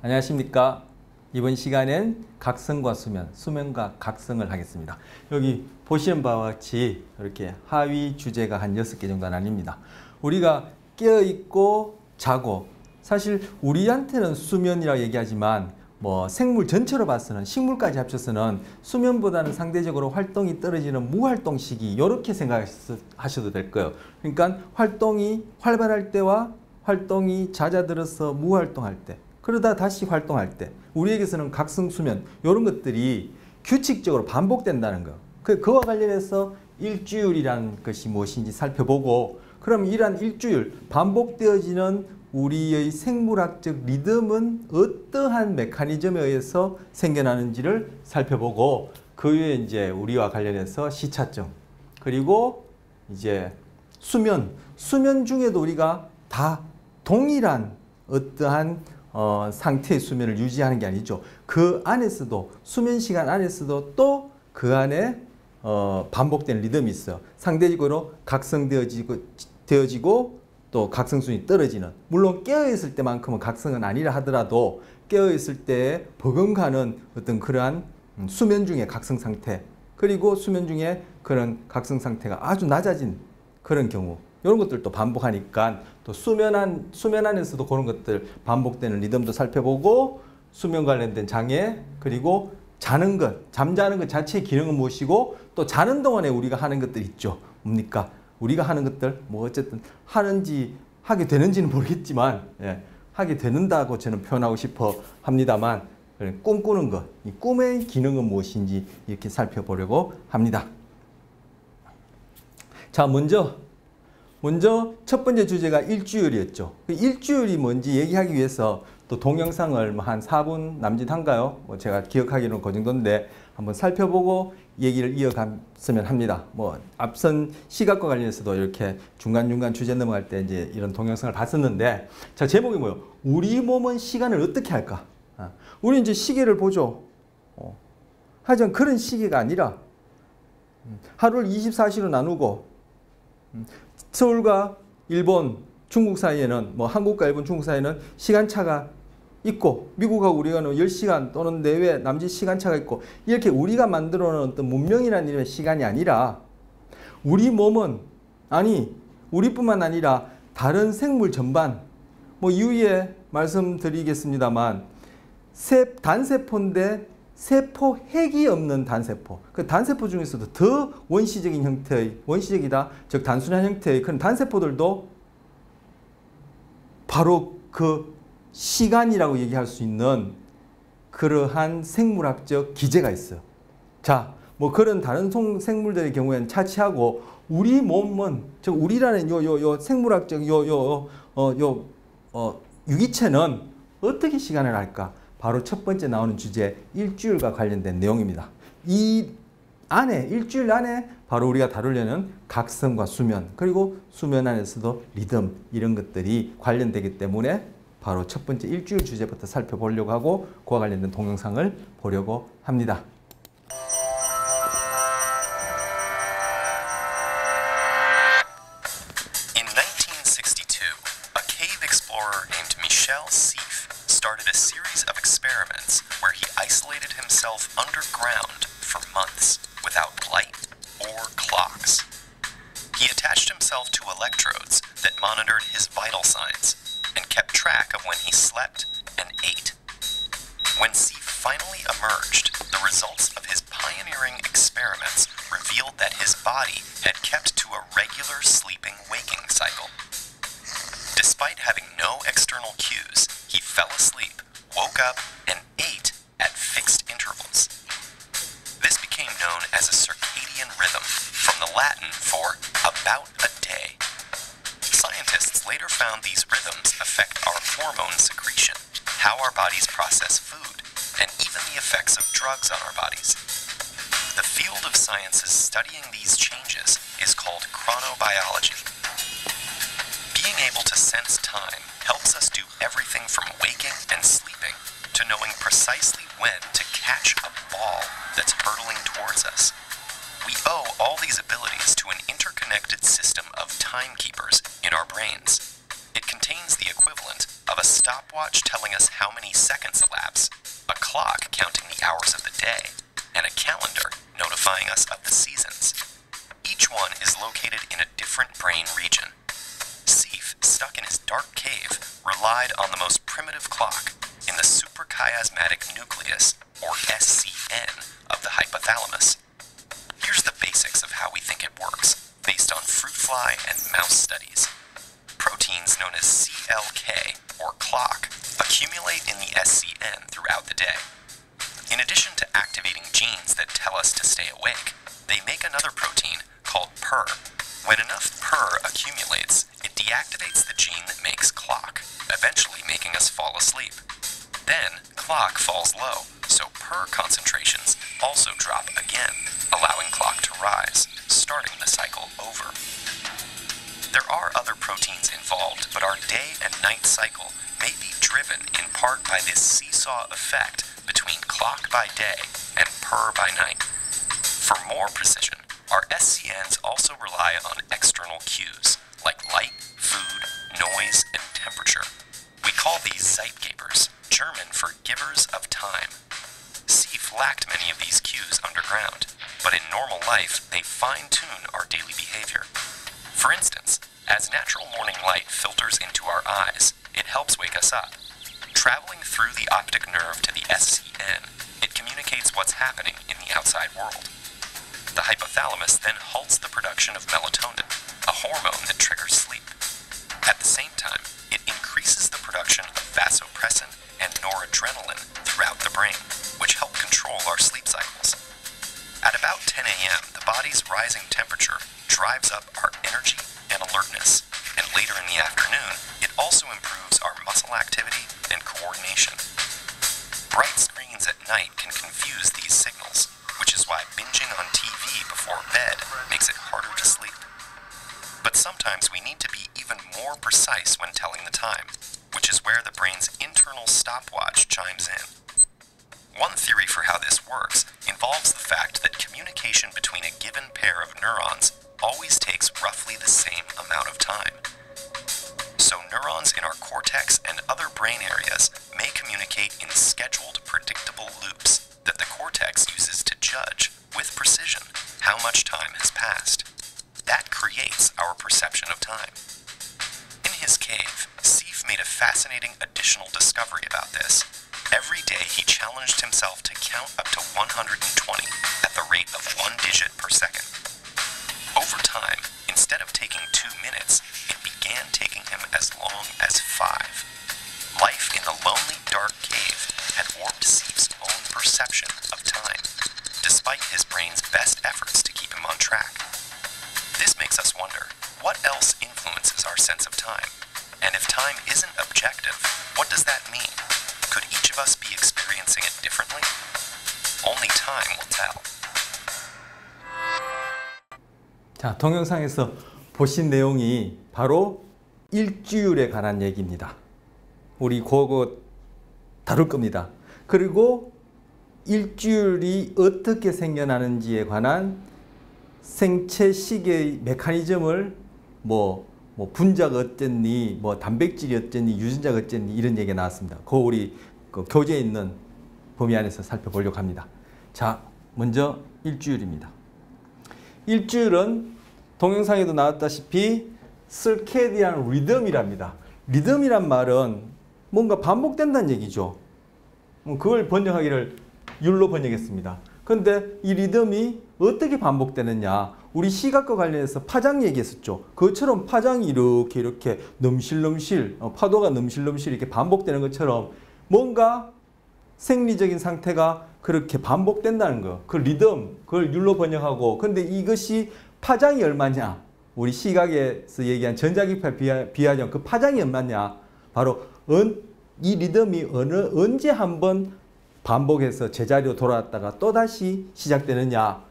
안녕하십니까. 이번 시간엔 각성과 수면, 수면과 각성을 하겠습니다. 여기 보시는 바와 같이 이렇게 하위 주제가 한 6개 정도 나뉩니다. 우리가 깨어있고 자고, 사실 우리한테는 수면이라고 얘기하지만 생물 전체로 봐서는, 식물까지 합쳐서는 수면보다는 상대적으로 활동이 떨어지는 무활동 시기, 이렇게 생각하셔도 될 거예요. 그러니까 활동이 활발할 때와 활동이 잦아들어서 무활동할 때, 그러다 다시 활동할 때, 우리에게서는 각성수면 이런 것들이 규칙적으로 반복된다는 거. 그와 관련해서 일주율이라는 것이 무엇인지 살펴보고, 그럼 이러한 일주율, 반복되어지는 우리의 생물학적 리듬은 어떠한 메커니즘에 의해서 생겨나는지를 살펴보고, 그 외에 이제 우리와 관련해서 시차점, 그리고 이제 수면 중에도 우리가 다 동일한 어떠한 상태의 수면을 유지하는 게 아니죠. 그 안에서도, 수면 시간 안에서도 또 그 안에 반복되는 리듬이 있어요. 상대적으로 각성되어지고 또 각성순이 떨어지는, 물론 깨어있을 때만큼은 각성은 아니라 하더라도 깨어있을 때에 버금가는 어떤 그러한 수면 중의 각성 상태, 그리고 수면 중에 그런 각성 상태가 아주 낮아진 그런 경우, 이런 것들도 반복하니까 또 수면 안에서도 그런 것들 반복되는 리듬도 살펴보고, 수면 관련된 장애, 그리고 자는 것, 잠자는 것 자체의 기능은 무엇이고, 또 자는 동안에 우리가 하는 것들 있죠. 뭡니까? 우리가 하는 것들, 어쨌든 하게 되는지는 모르겠지만, 하게 되는다고 저는 표현하고 싶어 합니다만, 꿈꾸는 것, 이 꿈의 기능은 무엇인지 이렇게 살펴보려고 합니다. 자, 먼저 첫 번째 주제가 일주율이었죠. 그 일주율이 뭔지 얘기하기 위해서 또 동영상을 한 4분 남짓한가요? 제가 기억하기로는 그 정도인데 한번 살펴보고 얘기를 이어갔으면 합니다. 앞선 시각과 관련해서도 이렇게 중간중간 주제 넘어갈 때 이제 이런 동영상을 봤었는데, 자, 제목이 뭐예요? 우리 몸은 시간을 어떻게 할까? 우리 이제 시계를 보죠. 하지만 그런 시계가 아니라 하루를 24시로 나누고, 서울과 일본, 중국 사이에는, 한국과 일본, 중국 사이에는 시간차가 있고, 미국하고 우리가는 10시간 또는 내외 남짓 시간차가 있고, 이렇게 우리가 만들어 놓은 어떤 문명이라는 이름의 시간이 아니라, 우리 몸은, 우리뿐만 아니라 다른 생물 전반, 이후에 말씀드리겠습니다.만 단세포인데 세포 핵이 없는 단세포, 그 단세포 중에서도 더 원시적인 형태의, 원시적이다, 즉 단순한 형태의 그런 단세포들도 바로 그 시간이라고 얘기할 수 있는 그러한 생물학적 기제가 있어요. 자, 그런 다른 생물들의 경우에는 차치하고, 우리 몸은, 즉 우리라는 요 생물학적 유기체는 어떻게 시간을 할까? 바로 첫 번째 나오는 주제, 일주율과 관련된 내용입니다. 이 안에, 일주일 안에 바로 우리가 다루려는 각성과 수면, 그리고 수면 안에서도 리듬, 이런 것들이 관련되기 때문에 바로 첫 번째 일주일 주제부터 살펴보려고 하고, 그와 관련된 동영상을 보려고 합니다. In 1962, a cave explorer named Michel Sief started a series of experiments where he isolated himself underground for months without light or clocks. He attached himself to electrodes that monitored his vital signs and kept track of when he slept and ate. When Sief finally emerged, the results of his pioneering experiments revealed that his body had kept to a regular sleeping-waking cycle. Despite having no external cues, he fell asleep, woke up, and ate at fixed intervals. This became known as a circadian rhythm, from the Latin for about a day. Scientists later found these rhythms affect our hormone secretion, how our bodies process food, and even the effects of drugs on our bodies. The field of sciences studying these changes is called chronobiology. Being able to sense time helps us do everything from waking and sleeping to knowing precisely when to catch a ball that's hurtling towards us. We owe all these abilities to an interconnected system of timekeepers in our brains. It contains the equivalent of a stopwatch telling us how many seconds elapse, a clock counting the hours of the day, and a calendar notifying us of the seasons. Each one is located in a different brain region. Seif, stuck in his dark cave, relied on the most primitive clock in the suprachiasmatic nucleus, or SCN, of the hypothalamus. Here's the basics of how we think it works, based on fruit fly and mouse studies. Proteins known as CLK, or clock, accumulate in the SCN throughout the day. In addition to activating genes that tell us to stay awake, they make another protein called PER. When enough PER accumulates, it deactivates the gene that makes clock, eventually making us fall asleep. Then, clock falls low, so PER concentrations also drop again, allowing clock to rise, starting the cycle over. There are other proteins involved, but our day and night cycle may be driven in part by this seesaw effect between clock by day and PER by night. For more precision, our SCNs also rely on external cues, like light, food, noise, and temperature. We call these Zeitgebers, German for givers of time. Seif lacked many of these cues underground, but in normal life, they fine-tune our daily behavior. For instance, as natural morning light filters into our eyes, it helps wake us up. Traveling through the optic nerve to the SCN, it communicates what's happening in the outside world. The hypothalamus then halts the production of melatonin, a hormone that triggers sleep. At the same time, it increases the production of vasopressin and noradrenaline throughout the brain, which help control our sleep cycles. At about 10 a.m., the body's rising temperature drives up our energy and alertness, and later in the afternoon, it also improves our muscle activity and coordination. Bright screens at night can confuse these signals, which is why binging on TV before bed makes it harder to sleep. But sometimes we need to be even more precise when telling the time, which is where the brain's internal stopwatch chimes in. One theory for how this works involves the fact that communication between a given pair of neurons always takes roughly the same amount of time. So neurons in our cortex and other brain areas may communicate in scheduled, predictable loops that the cortex uses to judge, with precision, how much time has passed. That creates our perception of time. In his cave, Seif made a fascinating additional discovery about this. Every day he challenged himself to count up to 120 at the rate of 1 digit per second. Over time, instead of taking 2 minutes, it began taking him as long as 5. Life in the lonely, dark cave had warped Seif's own perception of time, despite his brain's best efforts to keep him on track. This makes us wonder, what else influences our sense of time? And if time isn't objective, what does that mean? Could each of us be experiencing it differently? Only time will tell. 자, 동영상에서 보신 내용이 바로 일주일에 관한 얘기입니다. 우리 그거 다룰 겁니다. 그리고 일주일이 어떻게 생겨나는지에 관한 생체 시계의 메커니즘을 분자가 어쨌니, 단백질이 어쨌니, 유전자가 어쨌니 이런 얘기가 나왔습니다. 그거 우리 교재에 있는 범위 안에서 살펴보려고 합니다. 자, 먼저 일주일입니다. 일주일은 동영상에도 나왔다시피 circadian rhythm이랍니다. 리듬이란 말은 뭔가 반복된다는 얘기죠. 그걸 번역하기를 율로 번역했습니다. 그런데 이 리듬이 어떻게 반복되느냐, 우리 시각과 관련해서 파장 얘기했었죠. 그것처럼 파장이 이렇게 넘실넘실, 파도가 넘실넘실 이렇게 반복되는 것처럼 뭔가 생리적인 상태가 그렇게 반복된다는 거. 그 리듬, 그걸 율로 번역하고, 근데 이것이 파장이 얼마냐, 우리 시각에서 얘기한 전자기파 비하정 그 파장이 얼마냐, 바로 이 리듬이 언제 한번 반복해서 제자리로 돌아왔다가 또다시 시작되느냐,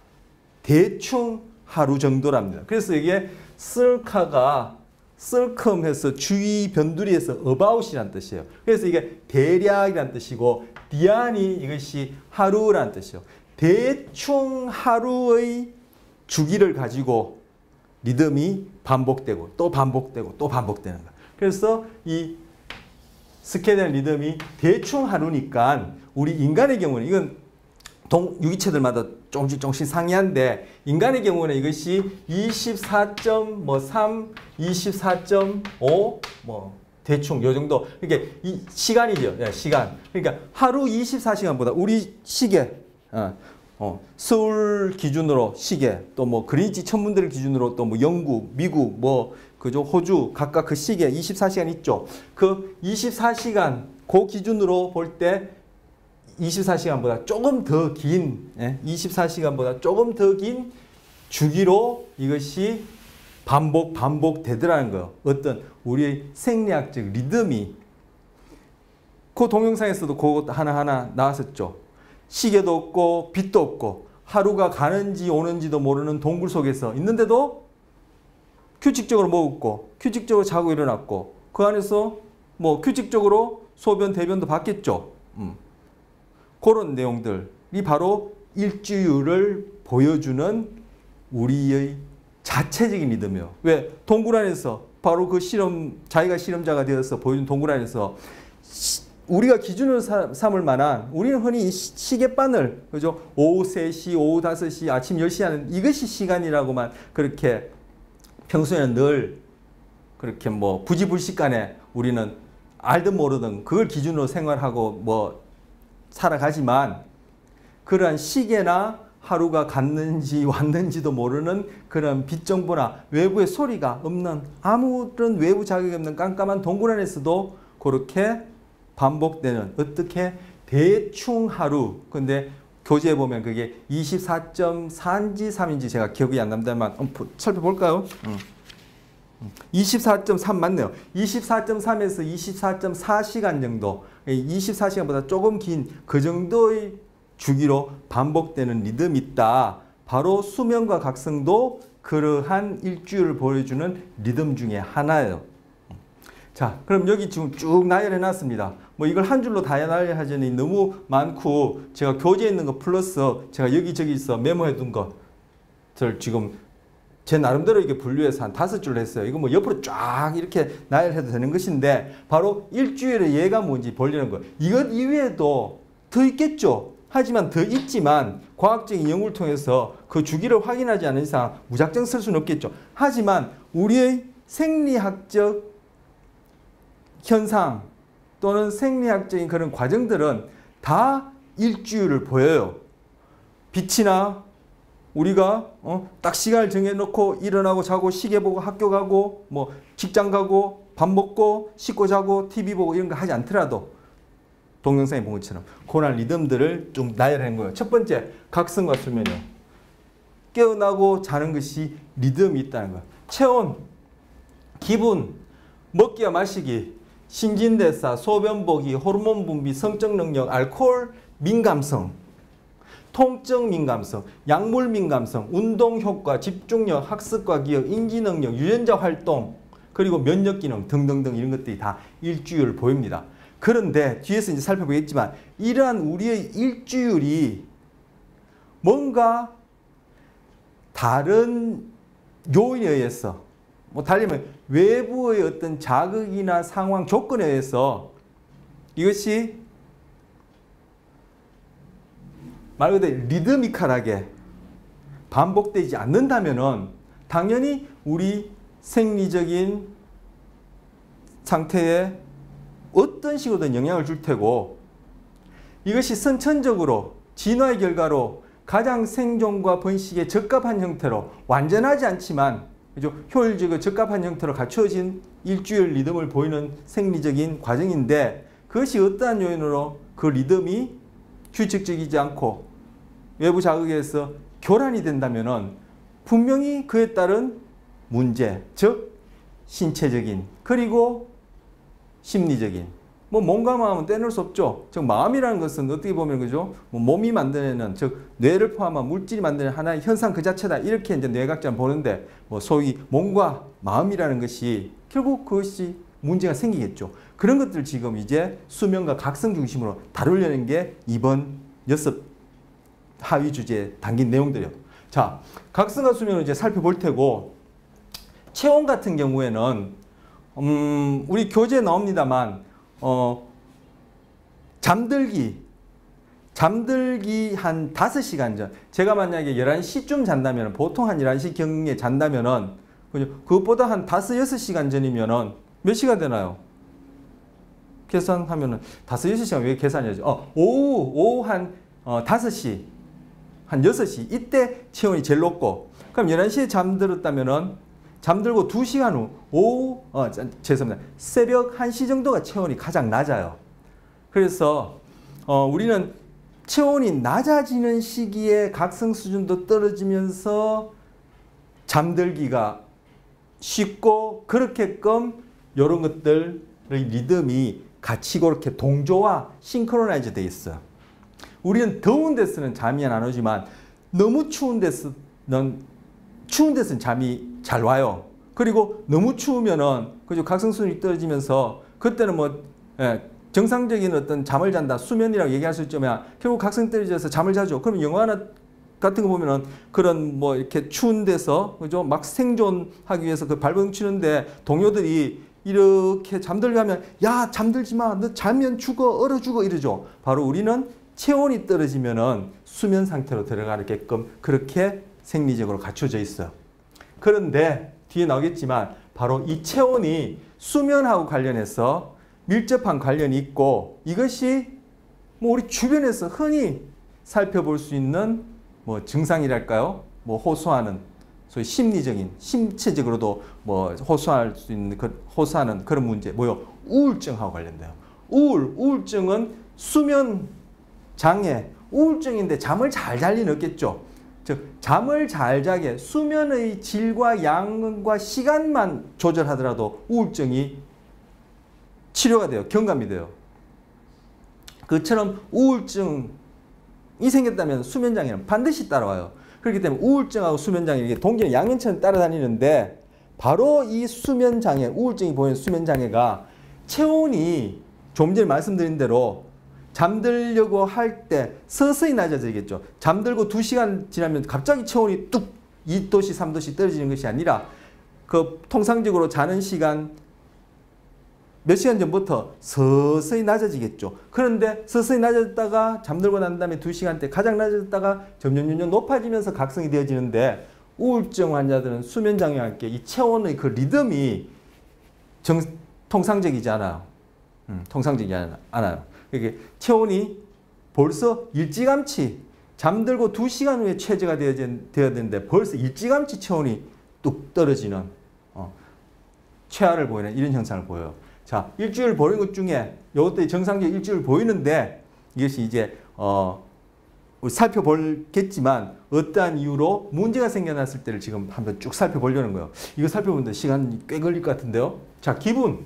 대충 하루 정도랍니다. 그래서 이게 circa가 circum해서 주위 변두리에서 about이라는 뜻이에요. 그래서 이게 대략이라는 뜻이고, dian이 이것이 하루라는 뜻이에요. 대충 하루의 주기를 가지고 리듬이 반복되고 또 반복되고 또 반복되는 거예요. 그래서 이 스케일의 리듬이 대충 하루니까 우리 인간의 경우는 이건 유기체들마다 조금씩 상이한데 인간의 경우는 이것이 24.3, 24.5 뭐 대충 요 정도. 이게 이 시간이죠. 예, 시간. 그러니까 하루 24시간보다 우리 시계 서울 기준으로 시계 또 뭐 그린치 천문대를 기준으로 또 뭐 영국, 미국 뭐 그죠? 호주 각각 그 시계 24시간 있죠. 그 24시간 그 기준으로 볼 때 24시간보다 조금 더 긴 24시간보다 조금 더 긴 주기로 이것이 반복되더라는 거예요. 어떤 우리의 생리학적 리듬이 그 동영상에서도 그것 하나하나 나왔었죠. 시계도 없고 빛도 없고 하루가 가는지 오는지도 모르는 동굴 속에서 있는데도 규칙적으로 먹었고 규칙적으로 자고 일어났고 그 안에서 뭐 규칙적으로 소변 대변도 받겠죠. 그런 내용들이 바로 일주율을 보여주는 우리의 자체적인 리듬이에요. 왜? 동굴 안에서 바로 그 자기가 실험자가 되어서 보여준 동굴 안에서 우리가 기준으로 삼을 만한 우리는 흔히 시계바늘 그죠? 오후 3시, 오후 5시, 아침 10시 하는 이것이 시간이라고만 그렇게 평소에는 늘 그렇게 뭐 부지불식간에 우리는 알든 모르든 그걸 기준으로 생활하고 뭐 살아가지만 그러한 시계나 하루가 갔는지 왔는지도 모르는 그런 빛 정보나 외부의 소리가 없는 아무런 외부 자극이 없는 깜깜한 동굴 안에서도 그렇게 반복되는 어떻게 대충 하루 근데 교재에 보면 그게 24.4인지 3인지 제가 기억이 안 납니다만 한번 살펴볼까요? 24.3 맞네요. 24.3에서 24.4시간 정도 24시간보다 조금 긴 그 정도의 주기로 반복되는 리듬이 있다. 바로 수면과 각성도 그러한 일주일을 보여주는 리듬 중에 하나예요. 자, 그럼 여기 지금 쭉 나열해 놨습니다. 뭐 이걸 한 줄로 다 나열하자니 너무 많고 제가 교재에 있는 거 플러스 제가 여기저기서 메모해 둔 것을 지금 제 나름대로 이게 분류해서 한 5줄로 했어요. 이거 뭐 옆으로 쫙 이렇게 나열해도 되는 것인데 바로 일주일의 예가 뭔지 보려는 거예요. 이것 이외에도 더 있겠죠. 하지만 더 있지만 과학적인 연구를 통해서 그 주기를 확인하지 않은 이상 무작정 쓸 수는 없겠죠. 하지만 우리의 생리학적 현상 또는 생리학적인 그런 과정들은 다 일주일을 보여요. 빛이나 우리가 딱 시간을 정해놓고 일어나고 자고 시계 보고 학교 가고 뭐 직장 가고 밥 먹고 씻고 자고 TV 보고 이런 거 하지 않더라도 동영상에 본 것처럼 그런 리듬들을 좀 나열한 거예요. 첫 번째, 각성과 수면이요. 깨어나고 자는 것이 리듬이 있다는 거예요. 체온, 기분, 먹기와 마시기, 신진대사, 소변 보기, 호르몬 분비, 성적 능력, 알코올 민감성, 통증 민감성, 약물 민감성, 운동 효과, 집중력, 학습과 기억, 인지 능력, 유전자 활동, 그리고 면역 기능 등등등 이런 것들이 다 일주일 보입니다. 그런데 뒤에서 이제 살펴보겠지만 이러한 우리의 일주일이 뭔가 다른 요인에 의해서 뭐 달리 말하면 외부의 어떤 자극이나 상황 조건에 의해서 이것이 말 그대로 리드미컬하게 반복되지 않는다면은 당연히 우리 생리적인 상태에 어떤 식으로든 영향을 줄 테고 이것이 선천적으로 진화의 결과로 가장 생존과 번식에 적합한 형태로 완전하지 않지만 그죠? 효율적이고 적합한 형태로 갖추어진 일주일 리듬을 보이는 생리적인 과정인데 그것이 어떠한 요인으로 그 리듬이 규칙적이지 않고 외부 자극에 의해서 교란이 된다면은 분명히 그에 따른 문제, 즉 신체적인 그리고 심리적인 뭐 몸과 마음은 떼놓을 수 없죠. 즉 마음이라는 것은 어떻게 보면 그죠? 뭐 몸이 만드는 즉 뇌를 포함한 물질이 만드는 하나의 현상 그 자체다 이렇게 이제 뇌학자는 보는데 뭐 소위 몸과 마음이라는 것이 결국 그것이 문제가 생기겠죠. 그런 것들 지금 이제 수면과 각성 중심으로 다루려는 게 이번 6 하위 주제에 담긴 내용들이에요. 자, 각성과 수면을 이제 살펴볼 테고 체온 같은 경우에는 우리 교재에 나옵니다만 잠들기 한 5시간 전. 제가 만약에 11시쯤 잔다면 보통 한 11시경에 잔다면은 그것보다 한 5, 6시간 전이면은 몇 시가 되나요? 계산하면은 5, 6시간 왜 계산이지? 오후 한 5시, 한 6시 이때 체온이 제일 높고, 그럼 11시에 잠들었다면은 잠들고 2시간 후 죄송합니다. 새벽 1시 정도가 체온이 가장 낮아요. 그래서 우리는 체온이 낮아지는 시기에 각성 수준도 떨어지면서 잠들기가 쉽고, 그렇게끔 이런 것들의 리듬이 같이 그렇게 동조와 싱크로나이즈 돼 있어요. 우리는 더운 데서는 잠이 안 오지만 너무 추운 데서는 잠이 잘 와요. 그리고 너무 추우면은 각성 수준이 떨어지면서 그때는 정상적인 어떤 잠을 잔다, 수면이라고 얘기할 수 있지만 결국 각성 떨어져서 잠을 자죠. 그럼 영화 같은 거 보면은 그런 이렇게 추운 데서 그죠? 막 생존하기 위해서 그 발버둥 치는데 동료들이 이렇게 잠들게 하면 야 잠들지 마, 너 자면 죽어, 얼어 죽어 이러죠. 바로 우리는 체온이 떨어지면은 수면 상태로 들어가게끔 그렇게 생리적으로 갖춰져 있어요. 그런데 뒤에 나오겠지만 바로 이 체온이 수면하고 관련해서 밀접한 관련이 있고, 이것이 우리 주변에서 흔히 살펴볼 수 있는 증상이랄까요? 호소하는, 소위 심리적인, 신체적으로도 호소할 수 있는, 호소하는 그런 문제, 우울증하고 관련돼요. 우울증은 수면 장애, 우울증인데 잠을 잘 잘 리는 없겠죠. 즉, 잠을 잘 자게 수면의 질과 양과 시간만 조절하더라도 우울증이 치료가 돼요. 경감이 돼요. 그처럼 우울증이 생겼다면 수면장애는 반드시 따라와요. 그렇기 때문에 우울증하고 수면장애 이게 동기는 양면처럼 따라다니는데, 바로 이 수면장애, 우울증이 보이는 수면장애가 체온이 좀 전에 말씀드린 대로 잠들려고 할 때 서서히 낮아지겠죠. 잠들고 2시간 지나면 갑자기 체온이 뚝 2도씨, 3도씨 떨어지는 것이 아니라 통상적으로 자는 시간 몇 시간 전부터 서서히 낮아지겠죠. 그런데 서서히 낮아졌다가 잠들고 난 다음에 2시간 때 가장 낮아졌다가 점점 높아지면서 각성이 되어지는데, 우울증 환자들은 수면장애와 함께 이 체온의 그 리듬이 통상적이지 않아요. 통상적이지 않아요. 이게 체온이 벌써 일찌감치 잠들고 2시간 후에 최저가 되어야 되는데 벌써 일찌감치 체온이 뚝 떨어지는 최하를 보이는 이런 현상을 보여요. 자, 일주일 보이는 것 중에 이것들이 정상적 일주일 보이는데, 이것이 이제 살펴보겠지만 어떠한 이유로 문제가 생겨났을 때를 지금 한번 쭉 살펴보려는 거예요. 이거 살펴보는데 시간이 꽤 걸릴 것 같은데요. 자, 기분.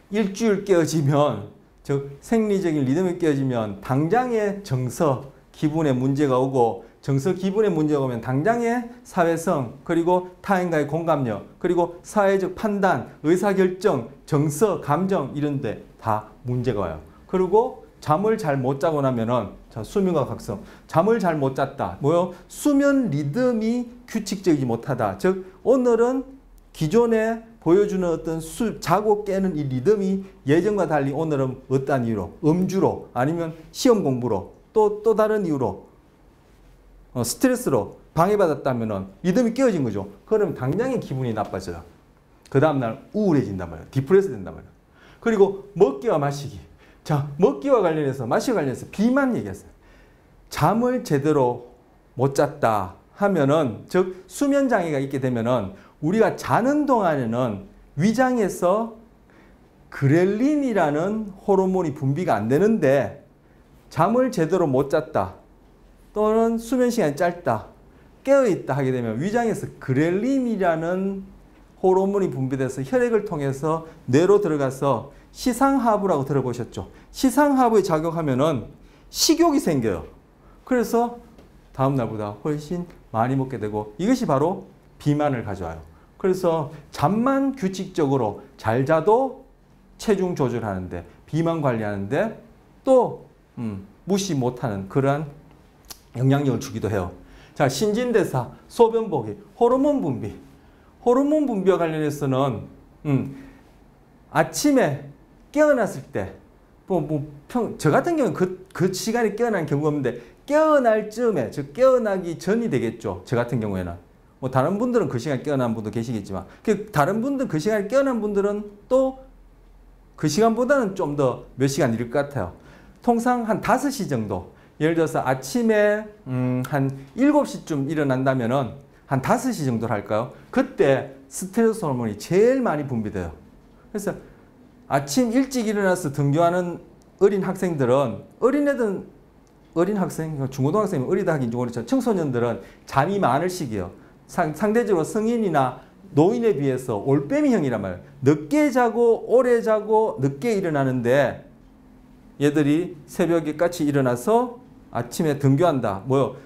일주일 깨어지면, 즉 생리적인 리듬이 깨어지면 당장의 정서, 기분에 문제가 오고, 정서, 기분에 문제가 오면 당장의 사회성, 그리고 타인과의 공감력, 그리고 사회적 판단, 의사결정, 정서, 감정 이런 데 다 문제가 와요. 그리고 잠을 잘 못 자고 나면은, 자, 수면과 각성. 잠을 잘 못 잤다. 수면 리듬이 규칙적이지 못하다. 즉, 오늘은 기존에 보여주는 어떤 자고 깨는 이 리듬이 예전과 달리 오늘은 어떠한 이유로, 음주로, 아니면 시험 공부로, 또 다른 이유로, 스트레스로 방해받았다면 리듬이 깨어진 거죠. 그럼 당장의 기분이 나빠져요. 그 다음날 우울해진단 말이에요. 디프레스 된단 말이에요. 그리고 먹기와 마시기. 자, 먹기와 관련해서, 마시기와 관련해서 비만 얘기했어요. 잠을 제대로 못 잤다 하면은, 즉 수면 장애가 있게 되면은 우리가 자는 동안에는 위장에서 그렐린이라는 호르몬이 분비가 안 되는데, 잠을 제대로 못 잤다 또는 수면 시간이 짧다, 깨어있다 하게 되면 위장에서 그렐린이라는 호르몬이 분비돼서 혈액을 통해서 뇌로 들어가서 시상하부라고 들어보셨죠? 시상하부에 작용하면은 식욕이 생겨요. 그래서 다음날보다 훨씬 많이 먹게 되고, 이것이 바로 비만을 가져와요. 그래서 잠만 규칙적으로 잘 자도 체중 조절하는데, 비만 관리하는데 또 무시 못하는 그러한 영향력을 주기도 해요. 자, 신진대사, 소변 보기, 호르몬 분비. 호르몬 분비와 관련해서는 아침에 깨어났을 때, 저 같은 경우는 그 시간에 깨어나는 경우가 없는데, 깨어날 즈음에, 즉 깨어나기 전이 되겠죠. 저 같은 경우에는. 뭐 다른 분들은 그 시간에 깨어난 분도 계시겠지만, 다른 분들 그 시간에 깨어난 분들은 또 그 시간보다는 좀 더 몇 시간 이를 것 같아요. 통상 한 5시 정도. 예를 들어서 아침에 한 7시쯤 일어난다면은 한 5시 정도로 할까요? 그때 스트레스 호르몬이 제일 많이 분비돼요. 그래서 아침 일찍 일어나서 등교하는 어린 학생들은, 어린 학생, 중고등학생이 어리다 하긴 좀 어리죠. 청소년들은 잠이 많을 시기예요. 상대적으로 성인이나 노인에 비해서 올빼미형이란 말이에요. 늦게 자고 오래 자고 늦게 일어나는데 얘들이 새벽에 같이 일어나서 아침에 등교한다.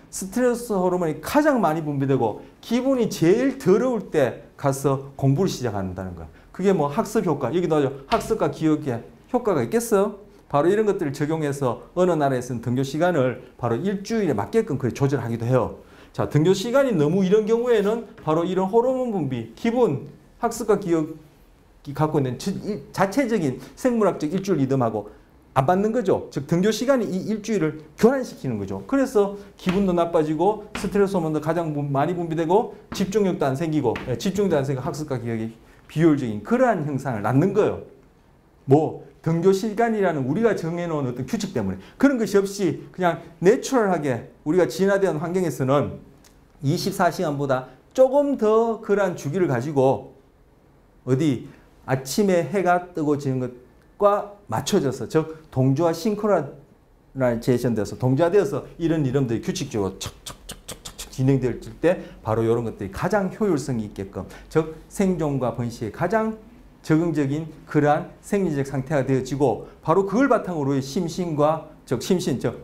스트레스 호르몬이 가장 많이 분비되고 기분이 제일 더러울 때 가서 공부를 시작한다는 거야. 그게 학습 효과. 여기도 하죠. 학습과 기억에 효과가 있겠어요? 바로 이런 것들을 적용해서 어느 나라에서는 등교 시간을 바로 일주일에 맞게끔 조절하기도 해요. 자, 등교 시간이 너무 이런 경우에는 바로 이런 호르몬 분비, 기분, 학습과 기억이 갖고 있는 자체적인 생물학적 일주일 리듬하고 안 맞는 거죠. 즉 등교 시간이 이 일주일을 교란시키는 거죠. 그래서 기분도 나빠지고 스트레스 호르몬도 가장 많이 분비되고 집중력도 안 생기고 학습과 기억이 비효율적인 그러한 현상을 낳는 거예요. 등교 시간이라는 우리가 정해놓은 어떤 규칙 때문에. 그런 것이 없이 그냥 내추럴하게 우리가 진화된 환경에서는 24시간보다 조금 더 그러한 주기를 가지고 아침에 해가 뜨고 지는 것과 맞춰져서, 즉 동조와 싱크로나이제이션 돼서 동조화되어서 이런 이름들이 규칙적으로 척척척척척 진행될 때 바로 이런 것들이 가장 효율성이 있게끔, 즉 생존과 번식에 가장 적응적인 그러한 생리적 상태가 되어지고, 바로 그걸 바탕으로 심신과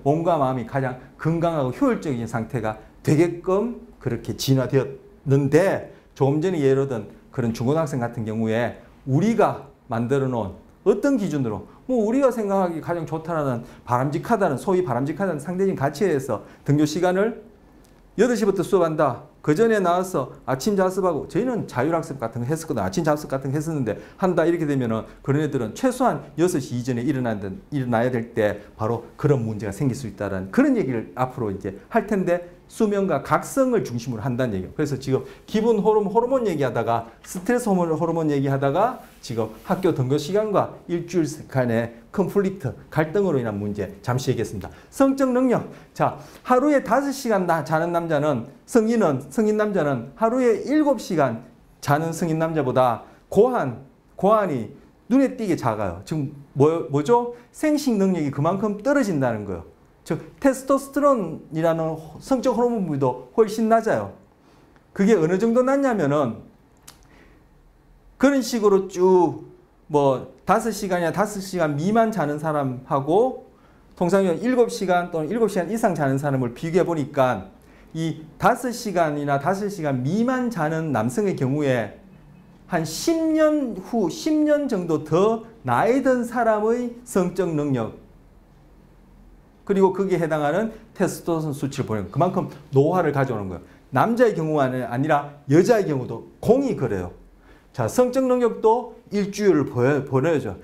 몸과 마음이 가장 건강하고 효율적인 상태가 되게끔 그렇게 진화되었는데, 조금 전에 예로 든 그런 중고등학생 같은 경우에 우리가 만들어 놓은 어떤 기준으로 우리가 생각하기 가장 좋다라는 소위 바람직하다는 상대적인 가치에 의해서 등교 시간을 8시부터 수업한다. 그 전에 나와서 아침 자습하고, 저희는 자율학습 같은 거 했었거든. 아침 자습 같은 거 했었는데 한다 이렇게 되면은 그런 애들은 최소한 6시 이전에 일어나야 될 때 바로 그런 문제가 생길 수 있다는 그런 얘기를 앞으로 이제 할 텐데, 수면과 각성을 중심으로 한다는 얘기예요. 그래서 지금 기분 호르몬 얘기하다가 스트레스 호르몬 얘기하다가 지금 학교 등교 시간과 일주일간의 컨플릭트, 갈등으로 인한 문제 잠시 얘기했습니다. 성적 능력. 자, 하루에 5시간 자는 남자는, 성인 남자는 하루에 7시간 자는 성인 남자보다 고환이 눈에 띄게 작아요. 지금 뭐죠? 생식 능력이 그만큼 떨어진다는 거예요. 즉 테스토스테론이라는 성적 호르몬 분비도 훨씬 낮아요. 그게 어느 정도 낮냐면은 그런 식으로 쭉 5시간이나 5시간 미만 자는 사람하고 통상적으로 7시간 또는 7시간 이상 자는 사람을 비교해 보니까 이 5시간이나 5시간 미만 자는 남성의 경우에 한 10년 정도 더 나이 든 사람의 성적 능력, 그리고 거기에 해당하는 테스토스테론 수치를 보내는, 그만큼 노화를 가져오는 거예요. 남자의 경우는 아니라 여자의 경우도 공이 그래요. 자, 성적 능력도 일주일을 보내죠.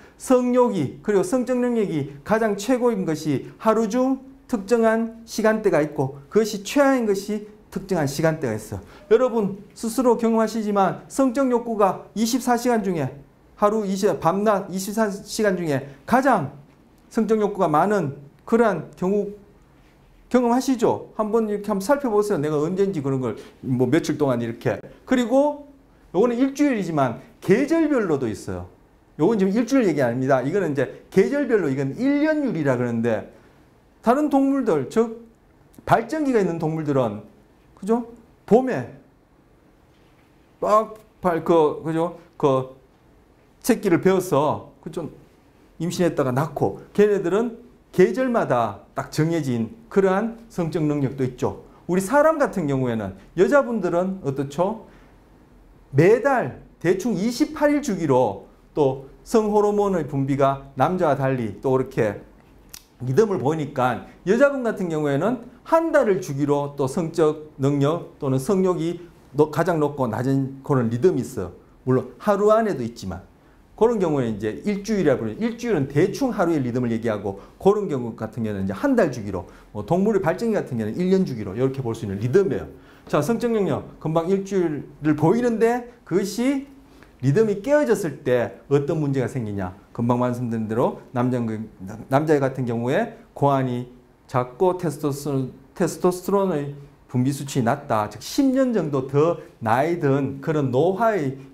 그리고 성적 능력이 가장 최고인 것이 하루 중 특정한 시간대가 있고, 그것이 최하인 것이 특정한 시간대가 있어. 여러분 스스로 경험하시지만 성적 욕구가 24시간 중에 밤낮 24시간 중에 가장 성적 욕구가 많은 그러한 경우 경험하시죠? 한번 살펴보세요. 내가 언젠지 그런 걸 며칠 동안 이렇게. 그리고 요거는 일주일이지만 계절별로도 있어요. 요건 지금 일주일 얘기 아닙니다. 이거는 이제 계절별로, 이건 1년율이라 그러는데, 다른 동물들, 즉 발정기가 있는 동물들은 그죠? 봄에 그죠? 새끼를 베어서 임신했다가 낳고, 걔네들은 계절마다 딱 정해진 그러한 성적 능력도 있죠. 우리 사람 같은 경우에는, 여자분들은 어떻죠? 매달 대충 28일 주기로 또 성호르몬의 분비가 남자와 달리 또 이렇게 리듬을 보이니까, 여자분 같은 경우에는 한 달을 주기로 또 성적 능력 또는 성욕이 가장 높고 낮은 그런 리듬이 있어요. 물론 하루 안에도 있지만, 그런 경우에 이제 일주일이라 부르는 일주일은 대충 하루의 리듬을 얘기하고 그런 경우 같은 경우는 이제 한 달 주기로 동물의 발정기 같은 경우는 1년 주기로 이렇게 볼 수 있는 리듬이에요. 자, 성적 영역 금방 일주일을 보이는데 그것이 리듬이 깨어졌을 때 어떤 문제가 생기냐. 금방 말씀드린 대로 남자 같은 경우에 고환이 작고 테스토스테론의 분비 수치가 낮다. 즉 10년 정도 더 나이 든 그런 노화의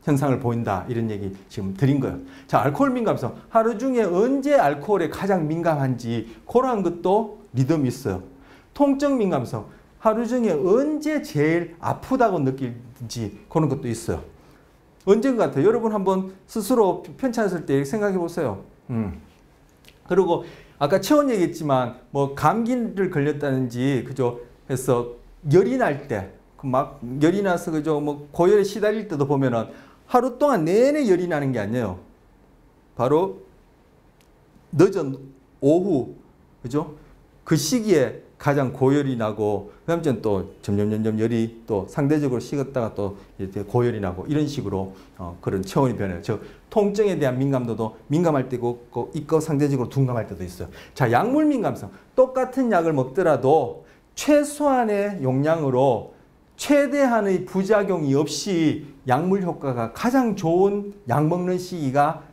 현상을 보인다. 이런 얘기 지금 드린 거예요. 자, 알코올 민감성. 하루 중에 언제 알코올에 가장 민감한지 그런 것도 리듬이 있어요. 통증 민감성. 하루 중에 언제 제일 아프다고 느낄지 그런 것도 있어요. 언제인 것 같아요? 여러분 한번 스스로 편찮았을 때 생각해 보세요. 그리고 아까 체온 얘기했지만 뭐 감기를 걸렸다든지 그죠? 해서 열이 날 때 막 열이 나서 그죠? 뭐 고열에 시달릴 때도 보면은 하루 동안 내내 열이 나는 게 아니에요. 바로 늦은 오후 그죠? 그 시기에 가장 고열이 나고 그다음에 또 점점 열이 또 상대적으로 식었다가 또 이렇게 고열이 나고 이런 식으로 그런 체온이 변해요. 즉 통증에 대한 민감도도 민감할 때고 있고 상대적으로 둔감할 때도 있어요. 자, 약물 민감성. 똑같은 약을 먹더라도 최소한의 용량으로 최대한의 부작용이 없이 약물 효과가 가장 좋은 약 먹는 시기가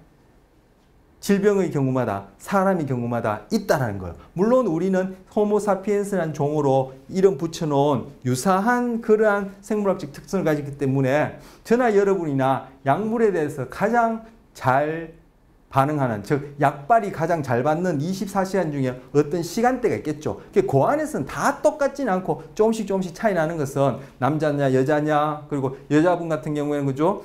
질병의 경우마다 사람의 경우마다 있다는 거예요. 물론 우리는 호모사피엔스라는 종으로 이름 붙여놓은 유사한 그러한 생물학적 특성을 가지기 때문에 저나 여러분이나 약물에 대해서 가장 잘 반응하는, 즉 약발이 가장 잘 받는 24시간 중에 어떤 시간대가 있겠죠. 그 안에서는 다 똑같지는 않고 조금씩 차이 나는 것은 남자냐 여자냐, 그리고 여자분 같은 경우에는 그죠,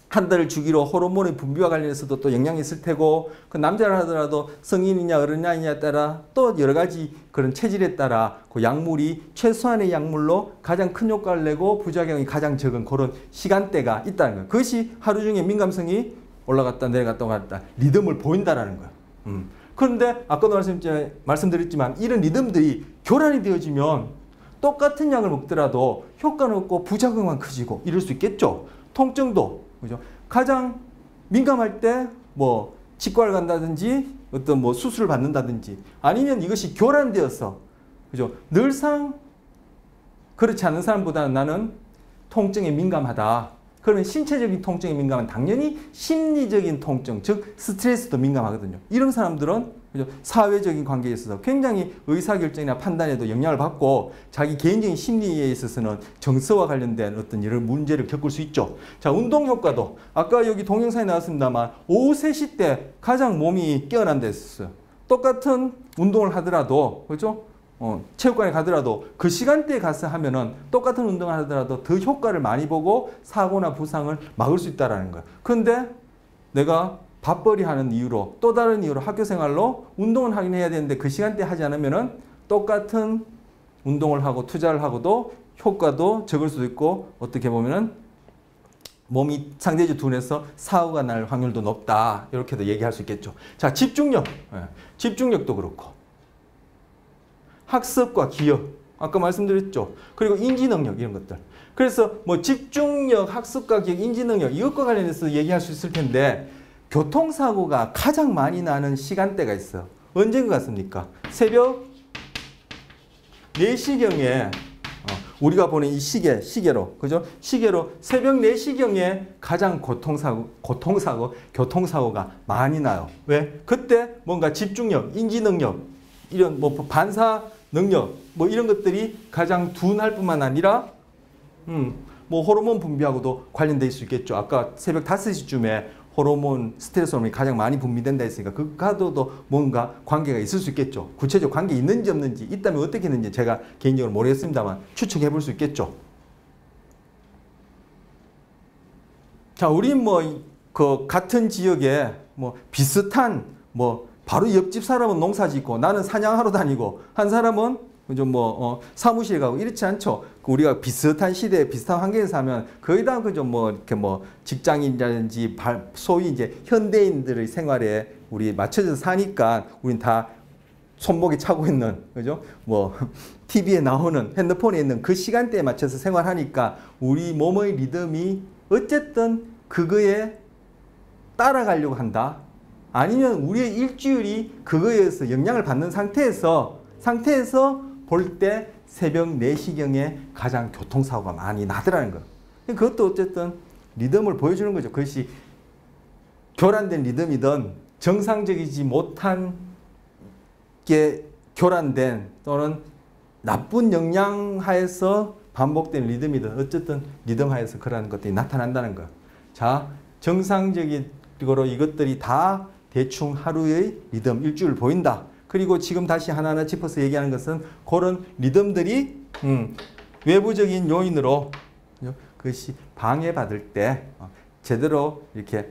한 달을 주기로 호르몬의 분비와 관련해서도 또 영향이 있을 테고, 그 남자를 하더라도 성인이냐 어른이냐에 따라 또 여러 가지 그런 체질에 따라 그 약물이 최소한의 약물로 가장 큰 효과를 내고 부작용이 가장 적은 그런 시간대가 있다는 거예요. 그것이 하루 중에 민감성이 올라갔다 내려갔다 왔다 리듬을 보인다라는 거예요. 그런데 아까도 말씀드렸지만 이런 리듬들이 교란이 되어지면 똑같은 약을 먹더라도 효과는 없고 부작용만 커지고 이럴 수 있겠죠. 통증도 그죠? 가장 민감할 때 뭐 치과를 간다든지 어떤 뭐 수술을 받는다든지 아니면 이것이 교란되어서 그죠? 늘상 그렇지 않은 사람보다는 나는 통증에 민감하다. 그러면 신체적인 통증에 민감한 당연히 심리적인 통증, 즉 스트레스도 민감하거든요. 이런 사람들은 그죠? 사회적인 관계에 있어서 굉장히 의사결정이나 판단에도 영향을 받고 자기 개인적인 심리에 있어서는 정서와 관련된 어떤 여러 문제를 겪을 수 있죠. 자, 운동 효과도 아까 여기 동영상에 나왔습니다만 오후 3시 때 가장 몸이 깨어난다 했었어요. 똑같은 운동을 하더라도 그죠? 체육관에 가더라도 그 시간대에 가서 하면은 똑같은 운동을 하더라도 더 효과를 많이 보고 사고나 부상을 막을 수 있다는 거예요. 그런데 내가 밥벌이 하는 이유로 또 다른 이유로 학교 생활로 운동을 하긴 해야 되는데 그 시간대에 하지 않으면은 똑같은 운동을 하고 투자를 하고도 효과도 적을 수도 있고 어떻게 보면은 몸이 상대적으로 둔해서 사고가 날 확률도 높다. 이렇게도 얘기할 수 있겠죠. 자, 집중력. 집중력도 그렇고. 학습과 기억, 아까 말씀드렸죠. 그리고 인지능력 이런 것들. 그래서 뭐 집중력, 학습과 기억, 인지능력 이것과 관련해서 얘기할 수 있을 텐데 교통사고가 가장 많이 나는 시간대가 있어요. 언제인 것 같습니까? 새벽 4시경에 우리가 보는 이 시계로 그죠? 시계로 새벽 4시경에 가장 교통사고가 많이 나요. 왜? 그때 뭔가 집중력, 인지능력 이런 뭐 반사 능력 뭐 이런 것들이 가장 둔할 뿐만 아니라 뭐 호르몬 분비하고도 관련돼 있을 수 있겠죠. 아까 새벽 5시쯤에 호르몬 스트레스 호르몬이 가장 많이 분비된다 했으니까 그과도 뭔가 관계가 있을 수 있겠죠. 구체적 관계 있는지 없는지 있다면 어떻게 했는지 제가 개인적으로 모르겠습니다만 추측해 볼 수 있겠죠. 자, 우리 뭐 그 같은 지역에 뭐 비슷한 뭐 바로 옆집 사람은 농사 짓고 나는 사냥하러 다니고 한 사람은 좀 뭐 사무실에 가고 이렇지 않죠. 우리가 비슷한 시대에 비슷한 환경에서 하면 거의 다 그죠 뭐 이렇게 뭐 직장인이라든지 소위 이제 현대인들의 생활에 우리 맞춰져서 사니까 우린 다 손목에 차고 있는 그죠 뭐 TV에 나오는 핸드폰에 있는 그 시간대에 맞춰서 생활하니까 우리 몸의 리듬이 어쨌든 그거에 따라가려고 한다. 아니면 우리의 일주일이 그거에 의해서 영향을 받는 상태에서 볼 때 새벽 4시경에 가장 교통사고가 많이 나더라는 거예요. 그것도 어쨌든 리듬을 보여주는 거죠. 그것이 교란된 리듬이든 정상적이지 못한 게 교란된 또는 나쁜 영향 하에서 반복된 리듬이든 어쨌든 리듬 하에서 그러한 것들이 나타난다는 거예요. 자, 정상적으로 이것들이 다 대충 하루의 리듬, 일주일 보인다. 그리고 지금 다시 하나하나 짚어서 얘기하는 것은 그런 리듬들이 외부적인 요인으로 그것이 방해받을 때 제대로 이렇게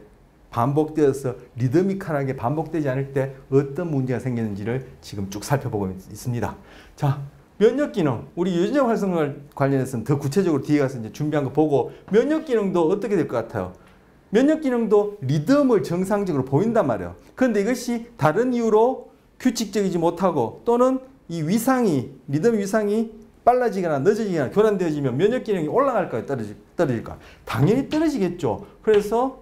반복되어서 리드미컬하게 반복되지 않을 때 어떤 문제가 생기는지를 지금 쭉 살펴보고 있습니다. 자, 면역 기능. 우리 유전자 활성화 관련해서는 더 구체적으로 뒤에 가서 이제 준비한 거 보고 면역 기능도 어떻게 될 것 같아요? 면역 기능도 리듬을 정상적으로 보인단 말이에요. 그런데 이것이 다른 이유로 규칙적이지 못하고 또는 이 위상이, 리듬 위상이 빨라지거나 늦어지거나 교란되어지면 면역 기능이 올라갈까요? 떨어질까요? 당연히 떨어지겠죠. 그래서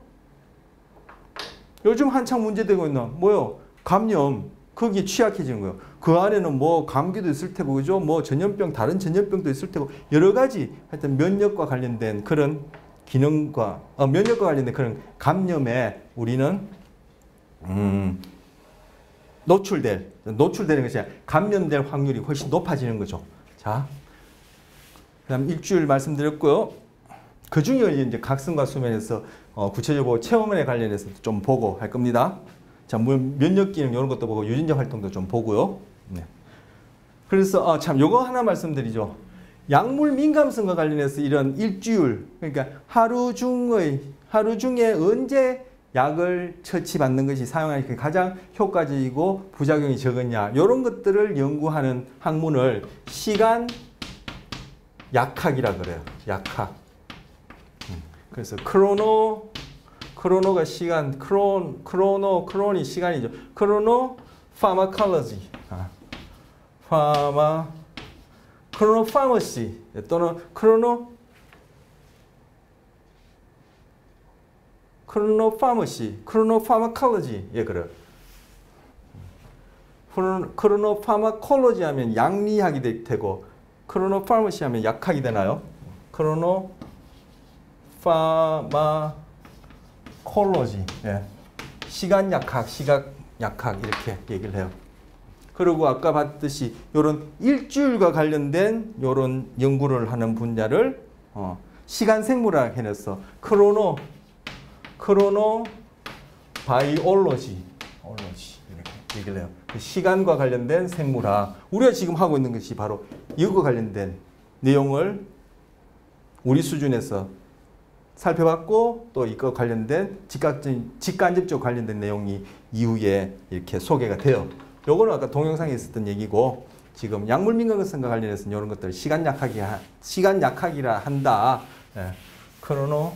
요즘 한창 문제되고 있는 뭐요? 감염. 거기에 취약해지는 거예요. 그 안에는 뭐 감기도 있을 테고, 그죠? 뭐 전염병, 다른 전염병도 있을 테고, 여러 가지 하여튼 면역과 관련된 그런 기능과, 면역과 관련된 그런 감염에 우리는, 노출되는 것이 아니라 감염될 확률이 훨씬 높아지는 거죠. 자, 그 다음 일주일 말씀드렸고요. 그 중에 이제 각성과 수면에서 구체적으로 체험에 관련해서 좀 보고 할 겁니다. 자, 면역 기능 이런 것도 보고 유전자 활동도 좀 보고요. 네. 그래서 참 요거 하나 말씀드리죠. 약물 민감성과 관련해서 이런 일주일, 그러니까 하루 중에 언제 약을 처치받는 것이 사용하는 가장 효과적이고 부작용이 적었냐 이런 것들을 연구하는 학문을 시간 약학이라 그래요. 약학. 그래서 크로노가 시간, 크론이 시간이죠. 크로노 파마콜로지, 크로노 파머시 또는 크로노 파마콜로지, 예, 그래요. 크로노 파마콜로지 하면 양리학이 될 테고, 크로노 파머시 하면 약학이 되나요? 크로노 파마콜로지, 예. 시간 약학, 시각 약학 이렇게 얘기를 해요. 그리고 아까 봤듯이 이런 일주일과 관련된 이런 연구를 하는 분야를 시간 생물학 해냈어. 크로노 바이올로지 이렇게 얘기를 해요. 시간과 관련된 생물학. 우리가 지금 하고 있는 것이 바로 이것과 관련된 내용을 우리 수준에서 살펴봤고 또 이거 관련된 직간접적으로 관련된 내용이 이후에 이렇게 소개가 돼요. 요거는 아까 동영상에 있었던 얘기고 지금 약물 민감성과 관련해서 이런 것들 시간 약학이라 한다. 예. 크로노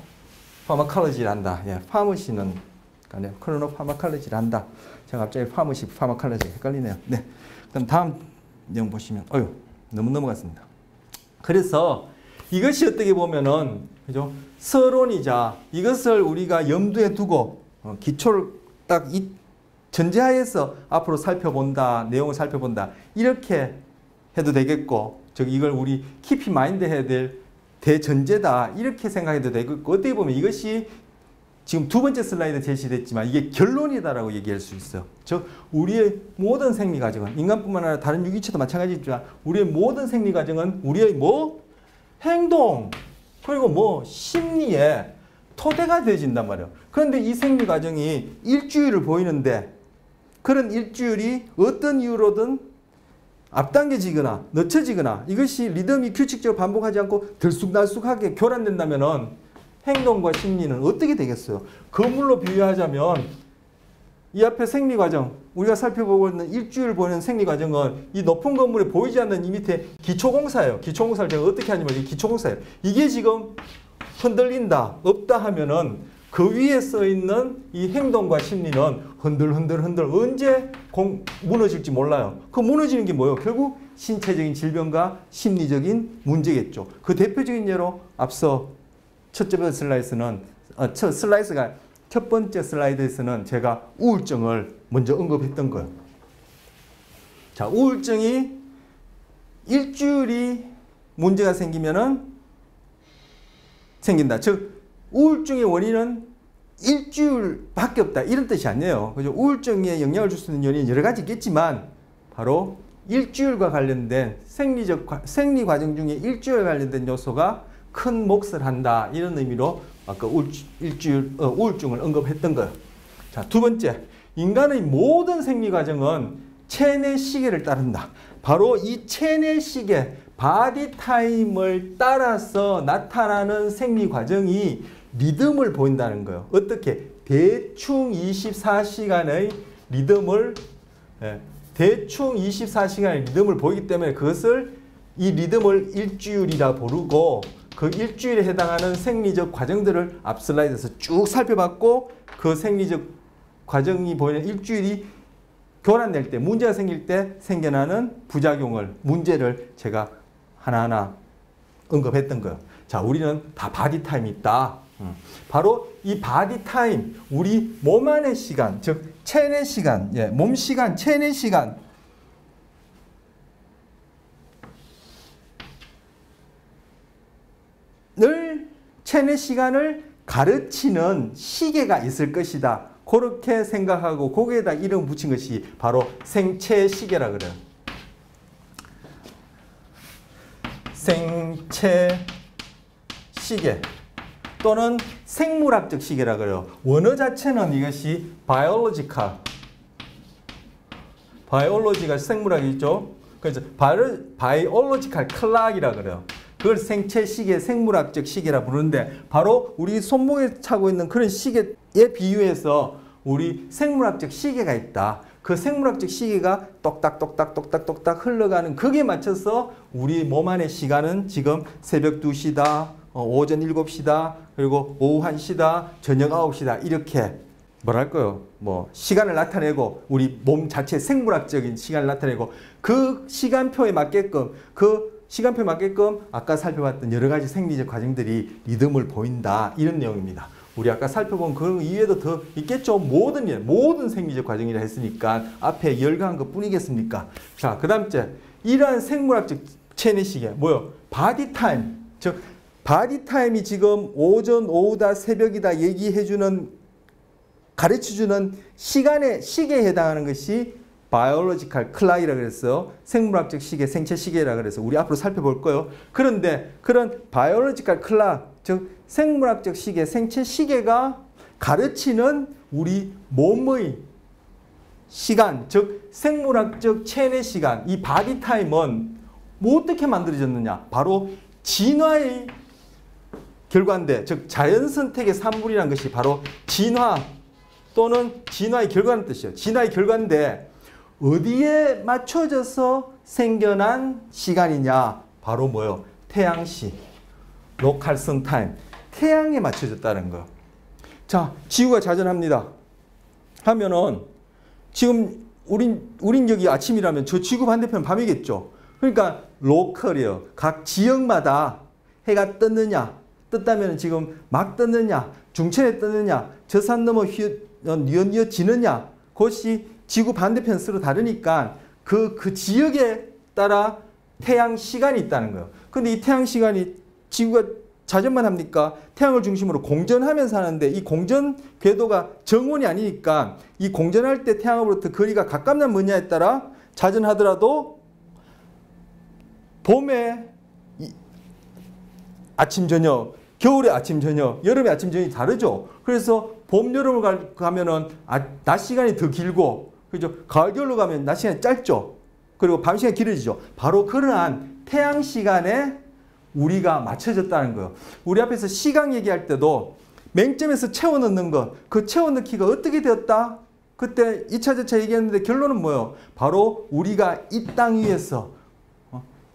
파마콜로지를 한다. 예. 파머시는 크로노 파마콜로지를 한다. 제가 갑자기 파마콜로지 헷갈리네요. 네. 그럼 다음 내용 보시면 너무 넘어갔습니다. 그래서 이것이 어떻게 보면은 그죠? 서론이자 이것을 우리가 염두에 두고 기초를 딱 이 전제하에서 앞으로 살펴본다, 내용을 살펴본다 이렇게 해도 되겠고, 이걸 우리 깊이 마인드 해야 될 대전제다 이렇게 생각해도 되겠고, 어떻게 보면 이것이 지금 두 번째 슬라이드 제시됐지만 이게 결론이다라고 얘기할 수 있어요. 즉 우리의 모든 생리 과정은 인간뿐만 아니라 다른 유기체도 마찬가지지만 우리의 모든 생리 과정은 우리의 행동 그리고 심리에 토대가 되어진단 말이에요. 그런데 이 생리 과정이 일주일을 보이는데 그런 일주일이 어떤 이유로든 앞당겨지거나 늦춰지거나 이것이 리듬이 규칙적으로 반복하지 않고 들쑥날쑥하게 교란된다면 행동과 심리는 어떻게 되겠어요? 건물로 비유하자면 이 앞에 생리 과정, 우리가 살펴보고 있는 일주일 보이는 생리 과정은 이 높은 건물에 보이지 않는 이 밑에 기초공사예요. 기초공사를 제가 어떻게 하냐면 이 기초공사예요. 이게 지금 흔들린다, 없다 하면은 그 위에 써 있는 이 행동과 심리는 흔들 언제 무너질지 몰라요. 그 무너지는 게 뭐예요? 결국 신체적인 질병과 심리적인 문제겠죠. 그 대표적인 예로 앞서 첫째 슬라이드에서는 첫 번째 슬라이드에서는 제가 우울증을 먼저 언급했던 거예요. 자, 우울증이 일주일이 문제가 생긴다. 즉, 우울증의 원인은 일주일밖에 없다. 이런 뜻이 아니에요. 그죠? 우울증에 영향을 줄 수 있는 요인이 여러 가지 있겠지만, 바로 일주일과 관련된 생리 과정 중에 일주일에 관련된 요소가 큰 몫을 한다. 이런 의미로 아까 우울증을 언급했던 거예요. 자, 두 번째, 인간의 모든 생리 과정은 체내 시계를 따른다. 바로 이 체내 시계, 바디 타임을 따라서 나타나는 생리 과정이 리듬을 보인다는 거예요. 어떻게? 대충 24시간의 리듬을 보이기 때문에 이 리듬을 일주일이라 부르고, 그 일주일에 해당하는 생리적 과정들을 앞 슬라이드에서 쭉 살펴봤고, 그 생리적 과정이 보이는 일주일이 교란될 때, 문제가 생길 때 생겨나는 문제를 제가 하나하나 언급했던 거예요. 자, 우리는 다 바디 타임이 있다. 바로 이 바디 타임, 우리 몸 안의 시간, 즉 체내 시간, 몸 시간, 체내 시간, 체내 시간을 가르치는 시계가 있을 것이다. 그렇게 생각하고 거기에다 이름 붙인 것이 바로 생체 시계라 그래요. 생체 시계 또는 생물학적 시계라 그래요. 원어 자체는 이것이 바이올로지가 생물학이죠. 그래서 바이올로지컬 클락이라 그래요. 그걸 생체 시계, 생물학적 시계라 부르는데, 바로 우리 손목에 차고 있는 그런 시계에 비유해서 우리 생물학적 시계가 있다. 그 생물학적 시계가 똑딱똑딱 흘러가는, 거기에 맞춰서 우리 몸 안의 시간은 지금 새벽 2시다, 오전 7시다, 그리고 오후 1시다, 저녁 9시다, 이렇게 시간을 나타내고, 우리 몸 자체 생물학적인 시간을 나타내고, 그 시간표에 맞게끔 아까 살펴봤던 여러 가지 생리적 과정들이 리듬을 보인다. 이런 내용입니다. 우리 아까 살펴본 그 이외에도 더 있겠죠. 모든 생리적 과정이라 했으니까 앞에 열거한 것 뿐이겠습니까? 자, 그 다음째, 이러한 생물학적 체내 시계, 바디 타임. 즉, 바디 타임이 지금 오전, 오후다, 새벽이다 가르쳐주는 시계에 해당하는 것이 바이올로지컬 클락이라 그래서 생물학적 시계, 생체 시계라 그래서 우리 앞으로 살펴볼 거예요. 그런데 그런 바이올로지컬 클락, 즉 생물학적 시계, 생체 시계가 가르치는 우리 몸의 시간, 즉 생물학적 체내 시간, 이 바디 타임은 어떻게 만들어졌느냐? 바로 진화의 결과인데, 즉 자연선택의 산물이라는 것이 바로 진화 또는 진화의 결과라는 뜻이에요. 진화의 결과인데, 어디에 맞춰져서 생겨난 시간이냐? 바로 태양시, 로컬선 타임, 태양에 맞춰졌다는 거. 자, 지구가 자전합니다 하면은, 지금 우린 여기 아침이라면 저 지구 반대편 밤이겠죠. 그러니까 로컬이에요. 각 지역마다 해가 떴다면 지금 막 떴느냐, 중천에 떴느냐, 저 산 넘어 뉘어 지느냐, 그것이 지구 반대편 서로 다르니까 그 지역에 따라 태양 시간이 있다는 거예요. 근데 이 태양 시간이 지구가 자전만 합니까? 태양을 중심으로 공전하면서 하는데, 이 공전 궤도가 정원이 아니니까 이 공전할 때 태양으로부터 거리가 가깝냐 멀냐에 따라 자전하더라도 봄에 아침 저녁, 겨울에 아침 저녁, 여름에 아침 저녁이 다르죠. 그래서 봄 여름을 가면은 낮 시간이 더 길고, 그죠? 가을 겨울로 가면 낮 시간이 짧죠. 그리고 밤 시간이 길어지죠. 바로 그러한 태양 시간에 우리가 맞춰졌다는 거예요. 우리 앞에서 시각 얘기할 때도 맹점에서 채워 넣는 것, 그 채워 넣기가 어떻게 되었다? 그때 2차, 저차 얘기했는데 결론은 뭐예요? 바로 우리가 이 땅 위에서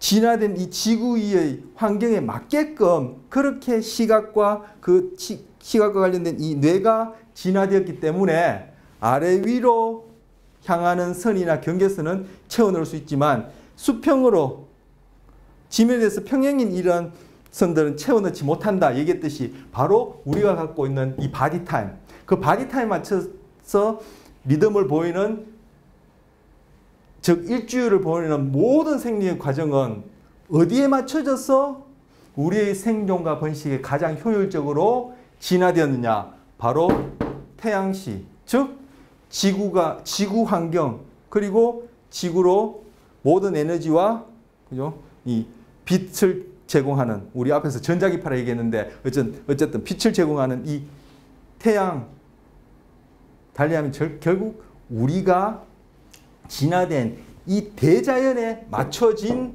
진화된 이 지구 위의 환경에 맞게끔 그렇게 시각과 관련된 이 뇌가 진화되었기 때문에 아래 위로 향하는 선이나 경계선은 채워 넣을 수 있지만, 수평으로 지면에서 평행인 이런 선들은 채워넣지 못한다 얘기했듯이 바로 우리가 갖고 있는 이 바디 타임, 그 바디 타임 맞춰서 리듬을 보이는, 즉 일주일을 보이는 모든 생리의 과정은 어디에 맞춰져서 우리의 생존과 번식에 가장 효율적으로 진화되었느냐? 바로 태양시, 즉 지구 환경, 그리고 지구로 모든 에너지와, 그죠? 이 빛을 제공하는, 우리 앞에서 전자기파라 얘기했는데 어쨌든 빛을 제공하는 이 태양, 달리하면 결국 우리가 진화된 이 대자연에 맞춰진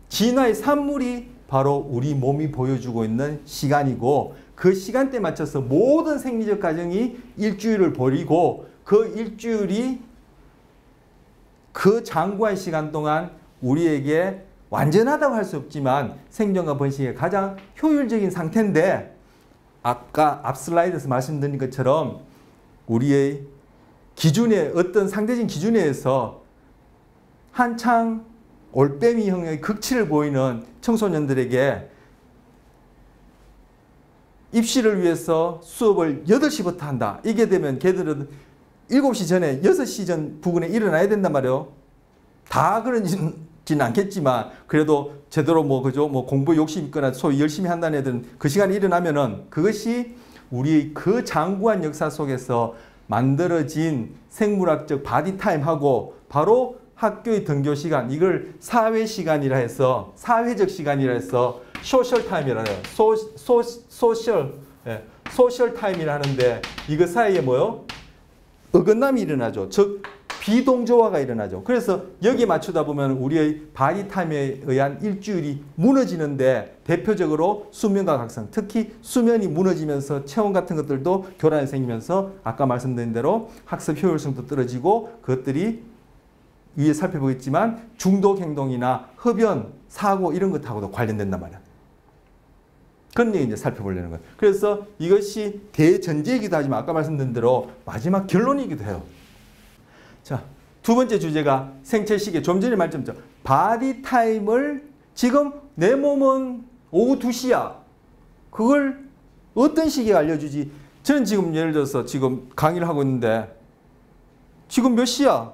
진화의 산물이 바로 우리 몸이 보여주고 있는 시간이고, 그 시간대에 맞춰서 모든 생리적 과정이 일주일을 벌이고, 그 일주일이 그 장구한 시간 동안 우리에게 완전하다고 할 수 없지만 생존과 번식의 가장 효율적인 상태인데, 아까 앞 슬라이드에서 말씀드린 것처럼 우리의 기준에, 어떤 상대적인 기준에 의해서 한창 올빼미 형의 극치를 보이는 청소년들에게 입시를 위해서 수업을 8시부터 한다. 이게 되면 걔들은 7시 전에 6시 전 부근에 일어나야 된단 말이에요. 다 그런지는 않겠지만 그래도 제대로 그죠? 공부 욕심 있거나 소위 열심히 한다는 애들은 그 시간에 일어나면은 그것이 우리의 그 장구한 역사 속에서 만들어진 생물학적 바디타임하고 바로 학교의 등교 시간, 이걸 사회 시간이라 해서, 사회적 시간이라 해서 소셜 타임이라 해요. 소셜 타임이라 하는데 이거 사이에 뭐요? 어긋남이 일어나죠. 즉 비동조화가 일어나죠. 그래서 여기에 맞추다 보면 우리의 바디 타임에 의한 일주일이 무너지는데, 대표적으로 수면과 각성, 특히 수면이 무너지면서 체온 같은 것들도 교란이 생기면서 아까 말씀드린 대로 학습 효율성도 떨어지고, 그것들이 위에 살펴보겠지만 중독 행동이나 흡연, 사고 이런 것하고도 관련된단 말이야. 그런 얘기 이제 살펴보려는 거예요. 그래서 이것이 대전제이기도 하지만 아까 말씀드린 대로 마지막 결론이기도 해요. 자, 두 번째 주제가 생체 시계. 좀 전에 말씀드렸죠. 바디 타임을 지금 내 몸은 오후 2시야. 그걸 어떤 시기에 알려주지? 저는 지금 예를 들어서 지금 강의를 하고 있는데 지금 몇 시야?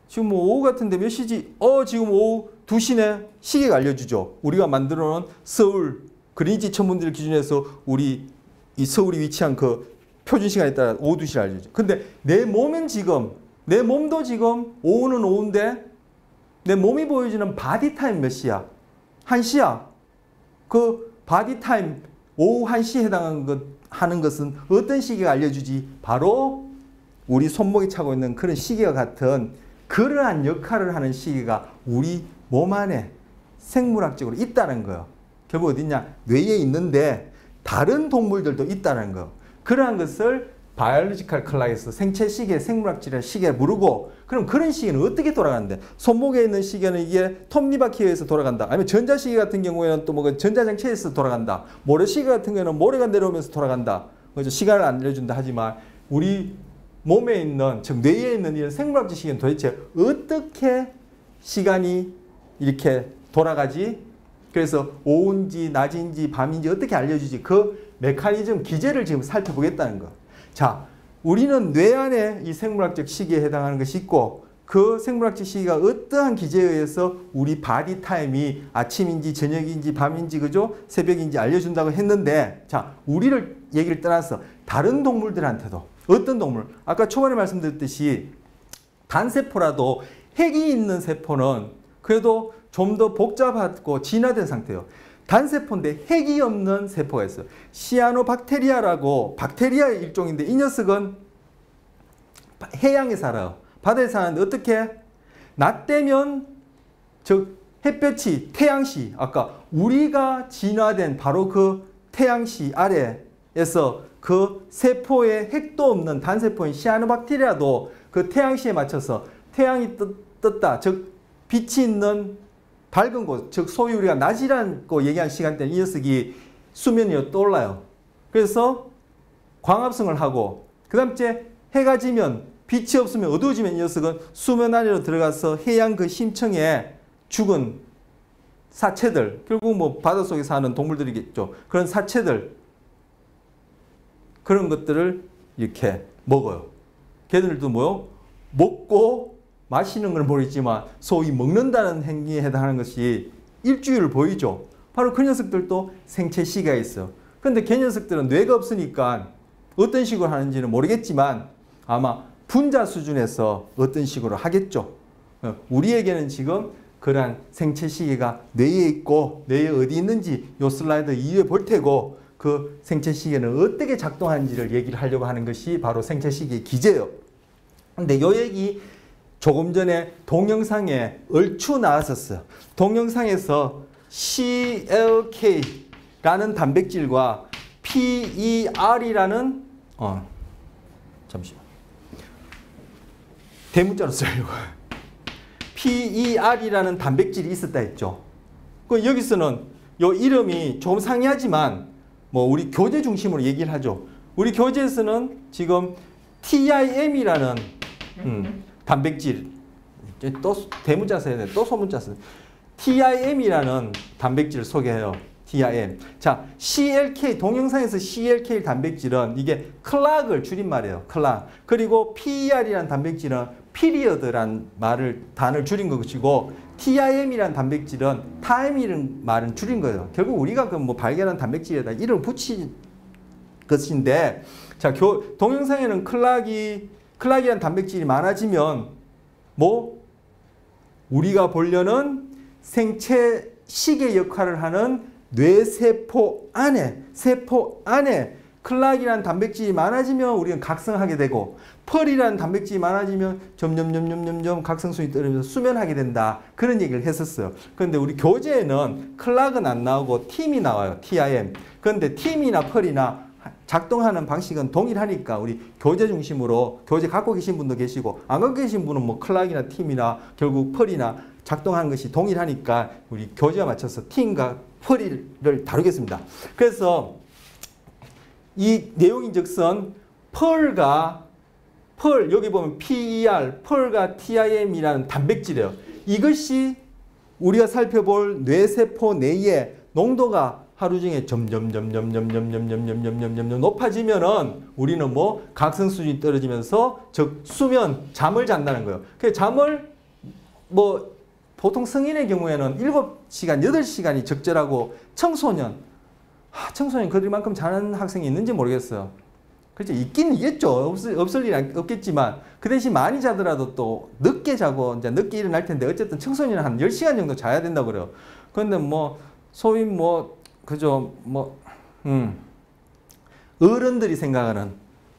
지금 오후 같은데 몇 시지? 지금 오후 2시네. 시계가 알려주죠. 우리가 만들어 놓은 서울 그린위치 천문대를 기준해서 우리 이 서울이 위치한 그 표준 시간에 따라 오후 2시를 알려주죠. 근데 내 몸은 지금, 내 몸도 지금 오후는 오후인데 내 몸이 보여주는 바디 타임 몇 시야? 1시야. 그 바디 타임 오후 1시에 하는 것은 어떤 시계가 알려주지? 바로 우리 손목에 차고 있는 그런 시계와 같은 그러한 역할을 하는 시계가 우리 몸 안에 생물학적으로 있다는 거예요. 결국 어딨냐? 뇌에 있는데 다른 동물들도 있다는 거예요. 그러한 것을 바이올로지컬 클락에서 생체 시계, 생물학적인 시계를 부르고, 그럼 그런 시계는 어떻게 돌아가는데? 손목에 있는 시계는 이게 톱니바퀴에 의해서 돌아간다. 아니면 전자시계 같은 경우에는 또 전자장치에 의해서 돌아간다. 모래시계 같은 경우에는 모래가 내려오면서 돌아간다. 그래서 시간을 알려준다 하지만 우리 몸에 있는, 즉 뇌에 있는 이런 생물학적 시계는 도대체 어떻게 시간이 이렇게 돌아가지? 그래서 오후인지 낮인지 밤인지 어떻게 알려주지? 그 메커니즘 기제를 지금 살펴보겠다는 거. 자, 우리는 뇌 안에 이 생물학적 시계에 해당하는 것이 있고, 그 생물학적 시계가 어떠한 기제에 의해서 우리 바디 타임이 아침인지 저녁인지 밤인지 그죠? 새벽인지 알려준다고 했는데, 자, 우리를 얘기를 떠나서 다른 동물들한테도, 어떤 동물? 아까 초반에 말씀드렸듯이 단세포라도 핵이 있는 세포는 그래도 좀 더 복잡하고 진화된 상태예요. 단세포인데 핵이 없는 세포가 있어요. 시아노박테리아라고 박테리아의 일종인데 이 녀석은 해양에 살아요. 바다에 사는데 어떻게? 낮 되면 즉 햇볕이 태양시, 아까 우리가 진화된 바로 그 태양시 아래에서 그 세포에 핵도 없는 단세포인 시아노박테리아도 그 태양시에 맞춰서 태양이 떴다, 즉 빛이 있는 밝은 곳, 즉 소위 우리가 낮이라고 얘기한 시간대는 이 녀석이 수면이 떠올라요. 그래서 광합성을 하고, 그 다음 이제 해가 지면, 빛이 없으면 어두워지면 이 녀석은 수면 안으로 들어가서 해양 그 심층에 죽은 사체들, 결국 뭐 바닷속에 사는 동물들이겠죠. 그런 사체들, 그런 것들을 이렇게 먹어요. 걔들도 뭐요? 먹고 마시는 건 모르겠지만 소위 먹는다는 행위에 해당하는 것이 일주일을 보이죠. 바로 그 녀석들도 생체 시기가 있어요. 근데 걔 녀석들은 뇌가 없으니까 어떤 식으로 하는지는 모르겠지만 아마 분자 수준에서 어떤 식으로 하겠죠. 우리에게는 지금 그러한 생체 시계가 뇌에 있고 뇌에 어디 있는지 요 슬라이드 이후에 볼 테고 그 생체 시계는 어떻게 작동하는지를 얘기를 하려고 하는 것이 바로 생체 시계의 기제예요. 근데 요 얘기 조금 전에 동영상에 얼추 나왔었어요. 동영상에서 CLK라는 단백질과 PER이라는 잠시만 대문자로 쓰려고 PER이라는 단백질이 있었다 했죠. 그 여기서는 요 이름이 조금 상이하지만 뭐 우리 교재 중심으로 얘기를 하죠. 우리 교재에서는 지금 TIM이라는 단백질 또 대문자 써야 돼. 또 소문자 써. TIM이라는 단백질을 소개해요. TIM. 자, CLK 동영상에서 CLK 단백질은 이게 클락을 줄임말이에요. 클락. 그리고 PER이라는 단백질은 피리어드란 단어를 줄인 것이고 TIM이라는 단백질은 타임이라는 말은 줄인 거예요. 결국 우리가 그 뭐 발견한 단백질에다 이름을 붙인 것인데 자, 동영상에는 클락이라는 단백질이 많아지면 뭐 우리가 보려는 생체 시계 역할을 하는 뇌세포 안에 클락이라는 단백질이 많아지면 우리는 각성하게 되고 펄이라는 단백질이 많아지면 점점 각성순이 떨어지면서 수면하게 된다. 그런 얘기를 했었어요. 그런데 우리 교재에는 클락은 안 나오고 팀이 나와요. TIM. 그런데 팀이나 펄이나 작동하는 방식은 동일하니까 우리 교재 중심으로 교재 갖고 계신 분도 계시고 안 갖고 계신 분은 뭐 클락이나 팀이나 결국 펄이나 작동하는 것이 동일하니까 우리 교재에 맞춰서 팀과 펄을 다루겠습니다. 그래서 이 내용인즉슨 펄 여기 보면 PER 펄과 TIM이라는 단백질이에요. 이것이 우리가 살펴볼 뇌세포 내의 농도가 하루 중에 점점 높아지면은 우리는 뭐 각성 수준이 떨어지면서 즉 수면 잠을 잔다는 거예요. 그 잠을 뭐 보통 성인의 경우에는 7시간, 8시간이 적절하고 청소년 그들만큼 자는 학생이 있는지 모르겠어요. 그렇죠. 있긴 있겠죠. 없을 일은 없겠지만 그 대신 많이 자더라도 또 늦게 자고 이제 늦게 일어날 텐데 어쨌든 청소년은 한 10시간 정도 자야 된다고 그래요. 그런데 뭐 소위 뭐 그죠 뭐 어른들이 생각하는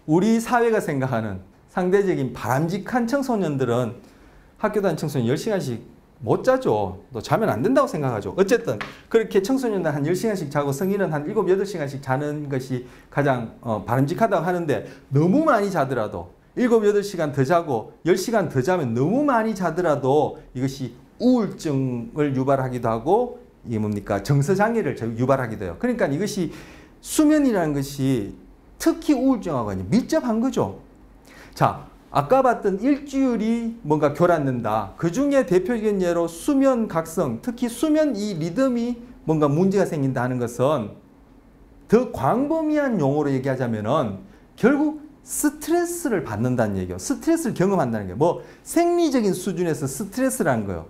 우리 사회가 생각하는 상대적인 바람직한 청소년들은 학교 다니는 청소년 10시간씩 못 자죠. 또 자면 안 된다고 생각하죠. 어쨌든 그렇게 청소년은 한 10시간씩 자고 성인은 한 7, 8시간씩 자는 것이 가장 바람직하다고 하는데 너무 많이 자더라도 7, 8시간 더 자고 10시간 더 자면 너무 많이 자더라도 이것이 우울증을 유발하기도 하고 이게 뭡니까? 정서장애를 유발하기도 해요. 그러니까 이것이 수면이라는 것이 특히 우울증하고 밀접한 거죠. 자, 아까 봤던 일주일이 뭔가 교란된다. 그 중에 대표적인 예로 수면 각성, 특히 수면 이 리듬이 뭔가 문제가 생긴다 하는 것은 더 광범위한 용어로 얘기하자면은 결국 스트레스를 받는다는 얘기예요. 스트레스를 경험한다는 게 뭐 생리적인 수준에서 스트레스라는 거예요.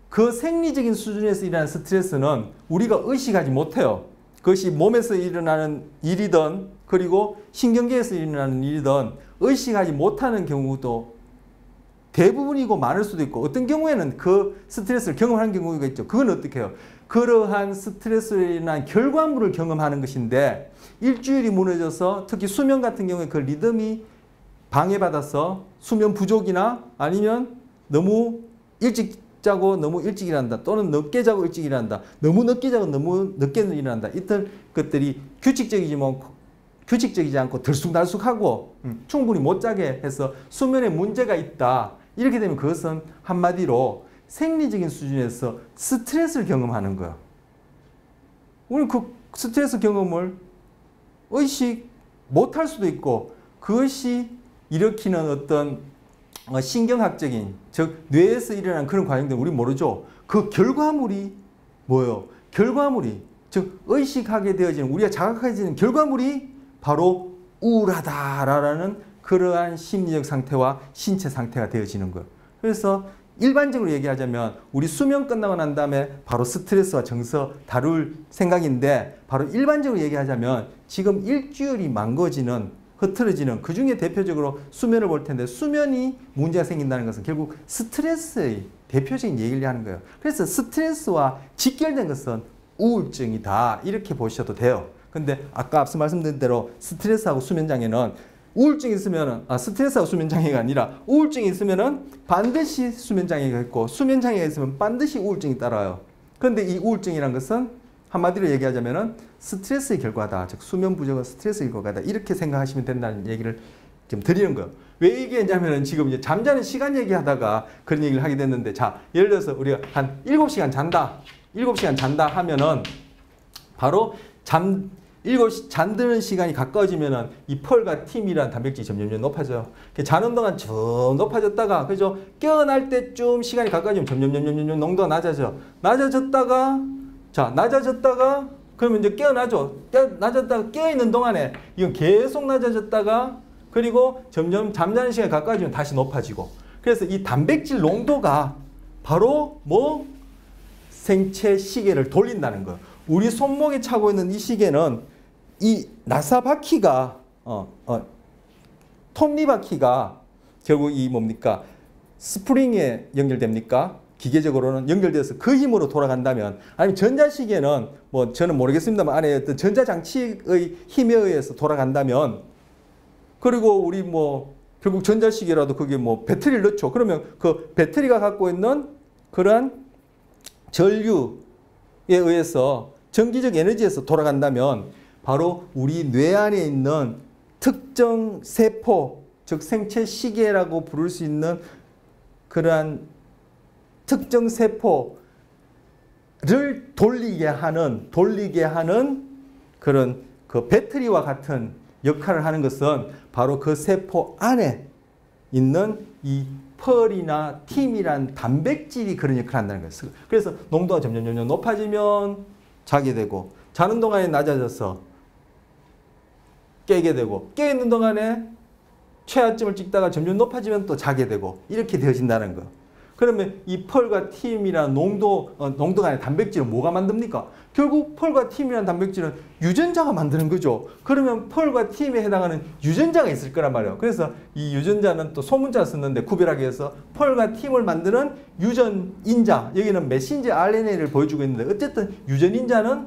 그 생리적인 수준에서 일어나는 스트레스는 우리가 의식하지 못해요. 그것이 몸에서 일어나는 일이든 그리고 신경계에서 일어나는 일이든 의식하지 못하는 경우도 대부분이고 많을 수도 있고 어떤 경우에는 그 스트레스를 경험하는 경우가 있죠. 그건 어떻게 해요? 그러한 스트레스로 인한 결과물을 경험하는 것인데 일주일이 무너져서 특히 수면 같은 경우에 그 리듬이 방해받아서 수면 부족이나 아니면 너무 일찍 자고 너무 일찍 일어난다 또는 늦게 자고 일찍 일어난다 너무 늦게 자고 너무 늦게 일어난다 이런 것들이 규칙적이지 않고 들쑥날쑥하고 충분히 못 자게 해서 수면에 문제가 있다. 이렇게 되면 그것은 한마디로 생리적인 수준에서 스트레스를 경험하는 거예요. 우리 그 스트레스 경험을 의식 못할 수도 있고 그것이 일으키는 어떤 신경학적인 즉 뇌에서 일어나는 그런 과정들 우리 모르죠. 그 결과물이 뭐예요? 결과물이, 즉 의식하게 되어지는, 우리가 자각해지는 결과물이 바로 우울하다라는 그러한 심리적 상태와 신체 상태가 되어지는 거예요. 그래서 일반적으로 얘기하자면 우리 수면 끝나고 난 다음에 바로 스트레스와 정서 다룰 생각인데, 바로 일반적으로 얘기하자면 지금 일주일이 망가지는, 흐트러지는, 그 중에 대표적으로 수면을 볼 텐데, 수면이 문제가 생긴다는 것은 결국 스트레스의 대표적인 얘기를 하는 거예요. 그래서 스트레스와 직결된 것은 우울증이다, 이렇게 보셔도 돼요. 근데 아까 앞서 말씀드린 대로 스트레스하고 수면장애는, 우울증이 있으면은, 스트레스하고 수면장애가 아니라 우울증이 있으면은 반드시 수면장애가 있고, 수면장애가 있으면 반드시 우울증이 따라요. 그런데 이 우울증이란 것은 한마디로 얘기하자면은 스트레스의 결과다. 즉 수면 부족은 스트레스의 결과다. 이렇게 생각하시면 된다는 얘기를 좀 드리는 거예요. 왜 얘기했냐면은 지금 이제 잠자는 시간 얘기하다가 그런 얘기를 하게 됐는데, 자, 예를 들어서 우리가 한 7시간 잔다. 7시간 잔다 하면은 바로 잠드는 시간이 가까워지면은 이 펄과 팀이란 단백질이 점점 높아져요. 자는 동안 쭉 높아졌다가, 그죠? 깨어날 때쯤 시간이 가까워지면 점점 농도가 낮아져. 낮아졌다가 그러면 이제 깨어나죠. 낮았다가 깨어있는 동안에 이건 계속 낮아졌다가, 그리고 점점 잠자는 시간이 가까워지면 다시 높아지고. 그래서 이 단백질 농도가 바로 뭐 생체 시계를 돌린다는 거예요. 우리 손목에 차고 있는 이 시계는 이 나사바퀴가 톱니바퀴가 결국 이 뭡니까? 스프링에 연결됩니까? 기계적으로는 연결되어서 그 힘으로 돌아간다면, 아니면 전자시계는 뭐 저는 모르겠습니다만 안에 어떤 전자장치의 힘에 의해서 돌아간다면, 그리고 우리 뭐 결국 전자시계라도 그게 뭐 배터리를 넣죠. 그러면 그 배터리가 갖고 있는 그러한 전류에 의해서 전기적 에너지에서 돌아간다면, 바로 우리 뇌 안에 있는 특정 세포, 즉 생체 시계라고 부를 수 있는 그러한 특정 세포를 돌리게 하는 그런 그 배터리와 같은 역할을 하는 것은 바로 그 세포 안에 있는 이 펄이나 팀이란 단백질이 그런 역할을 한다는 거예요. 그래서 농도가 점점 높아지면 자게 되고, 자는 동안에 낮아져서 깨게 되고, 깨있는 동안에 최하점을 찍다가 점점 높아지면 또 자게 되고, 이렇게 되어진다는 거. 그러면 이 펄과 팀이란 농도가 아니라 단백질은 뭐가 만듭니까? 결국 펄과 팀이란 단백질은 유전자가 만드는 거죠. 그러면 펄과 팀에 해당하는 유전자가 있을 거란 말이에요. 그래서 이 유전자는 또 소문자 썼는데 구별하기 위해서 펄과 팀을 만드는 유전인자, 여기는 메신저 RNA를 보여주고 있는데, 어쨌든 유전인자는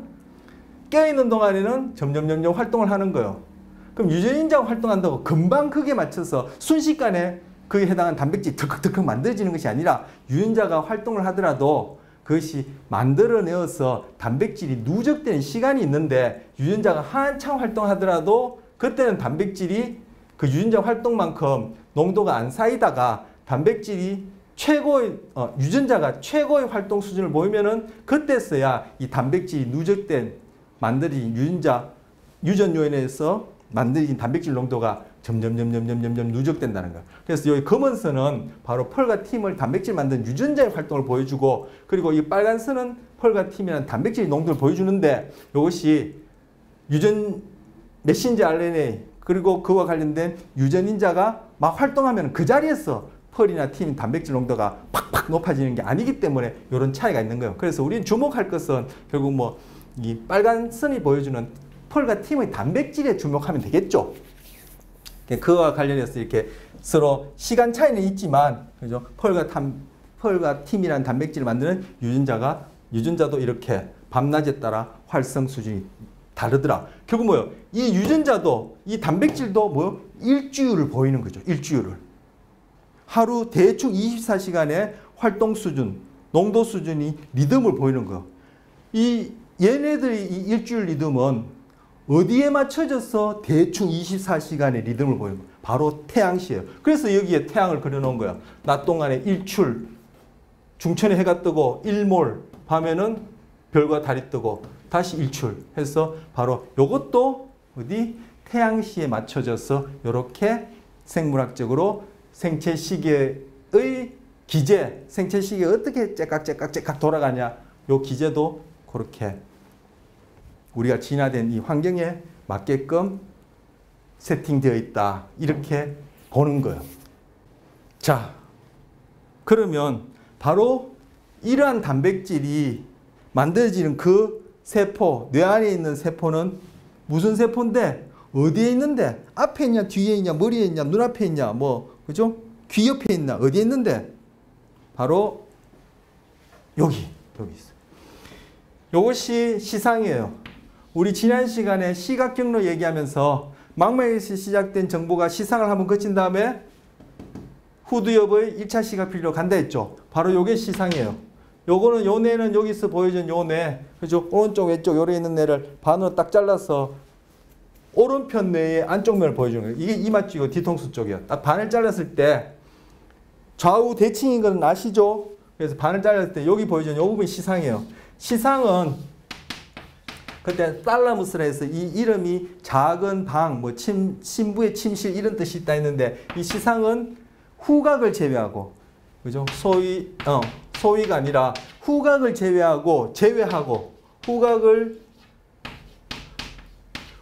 깨어있는 동안에는 점점 활동을 하는 거예요. 그럼 유전인자가 활동한다고 금방 그게 맞춰서 순식간에 그에 해당한 단백질이 덜컥덜컥 만들어지는 것이 아니라, 유전자가 활동을 하더라도 그것이 만들어내어서 단백질이 누적되는 시간이 있는데, 유전자가 한참 활동하더라도 그때는 단백질이 그 유전자 활동만큼 농도가 안 쌓이다가 단백질이 유전자가 최고의 활동 수준을 보이면은 그때서야 이 단백질이 누적된 만들어진 유전 요인에서 만들어진 단백질 농도가 점점 누적된다는 거예요. 그래서 여기 검은 선은 바로 펄과 팀을 단백질 만든 유전자의 활동을 보여주고, 그리고 이 빨간 선은 펄과 팀이라는 단백질 농도를 보여주는데, 이것이 메신저 RNA 그리고 그와 관련된 유전인자가 막 활동하면 그 자리에서 펄이나 팀 단백질 농도가 팍팍 높아지는 게 아니기 때문에 이런 차이가 있는 거예요. 그래서 우리는 주목할 것은 결국 뭐 이 빨간 선이 보여주는 펄과 팀의 단백질에 주목하면 되겠죠. 그와 관련해서 이렇게 서로 시간 차이는 있지만, 그죠? 펄과 팀이라는 단백질을 만드는 유전자도 이렇게 밤낮에 따라 활성 수준이 다르더라. 결국 뭐요? 이 유전자도, 이 단백질도 뭐요? 일주율을 보이는 거죠. 일주율을. 하루 대충 24시간의 활동 수준, 농도 수준이 리듬을 보이는 거예요. 얘네들이 이 일주일 리듬은 어디에 맞춰져서 대충 24시간의 리듬을 보이는 거예요? 바로 태양시예요. 그래서 여기에 태양을 그려놓은 거야. 낮 동안에 일출, 중천에 해가 뜨고 일몰, 밤에는 별과 달이 뜨고 다시 일출 해서 바로 이것도 어디 태양시에 맞춰져서 이렇게 생물학적으로 생체 시계의 기제, 생체 시계가 어떻게 째깍째깍 돌아가냐, 요 기제도 그렇게 우리가 진화된 이 환경에 맞게끔 세팅되어 있다. 이렇게 보는 거예요. 자, 그러면 바로 이러한 단백질이 만들어지는 그 세포, 뇌 안에 있는 세포는 무슨 세포인데 어디에 있는데? 앞에 있냐, 뒤에 있냐, 머리에 있냐, 눈앞에 있냐, 뭐 그죠? 귀 옆에 있나, 어디에 있는데? 바로 여기 있어요. 이것이 시상이에요. 우리 지난 시간에 시각 경로 얘기하면서 망막에서 시작된 정보가 시상을 한번 거친 다음에 후두엽의 1차 시각 필로 간다 했죠. 바로 요게 시상이에요. 요거는 요 뇌는 여기서 보여준 요 뇌, 그죠? 오른쪽 왼쪽 요래 있는 뇌를 반으로 딱 잘라서 오른편 뇌의 안쪽 면을 보여주는 거예요. 이게 이마 쪽이고 뒤통수 쪽이에요. 딱 반을 잘랐을 때 좌우 대칭인 건 아시죠? 그래서 반을 잘랐을 때 여기 보여준 요 부분이 시상이에요. 시상은 그때 탈라무스라 해서 이 이름이 작은 방, 뭐 심부의 침실 이런 뜻이 있다 했는데 이 시상은 후각을 제외하고, 그죠? 소위가 아니라 후각을 제외하고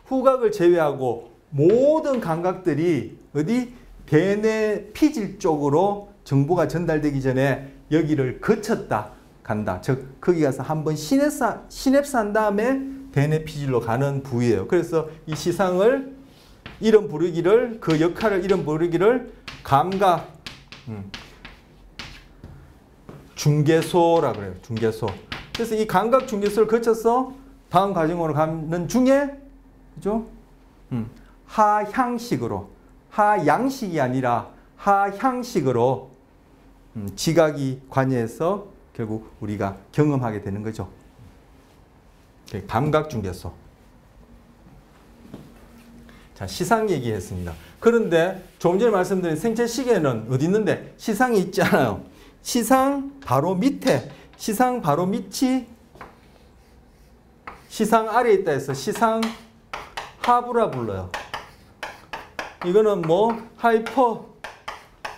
후각을 제외하고 모든 감각들이 어디 대뇌 피질 쪽으로 정보가 전달되기 전에 여기를 거쳤다 간다. 즉 거기 가서 한번 시냅스 한 다음에 대뇌 피질로 가는 부위예요. 그래서 이 시상을 이름 부르기를, 그 역할을 이름 부르기를 감각 중개소라고 그래요. 중개소. 그래서 이 감각 중개소를 거쳐서 다음 과정으로 가는 중에, 그죠? 하향식으로, 하양식이 아니라 하향식으로 지각이 관여해서 결국 우리가 경험하게 되는 거죠. 감각 중개소. 자, 시상 얘기했습니다. 그런데 조금 전에 말씀드린 생체 시계는 어디 있는데? 시상이 있지 않아요. 시상 바로 밑에, 시상 바로 밑이 시상 아래에 있다 해서 시상 하부라 불러요. 이거는 뭐 하이퍼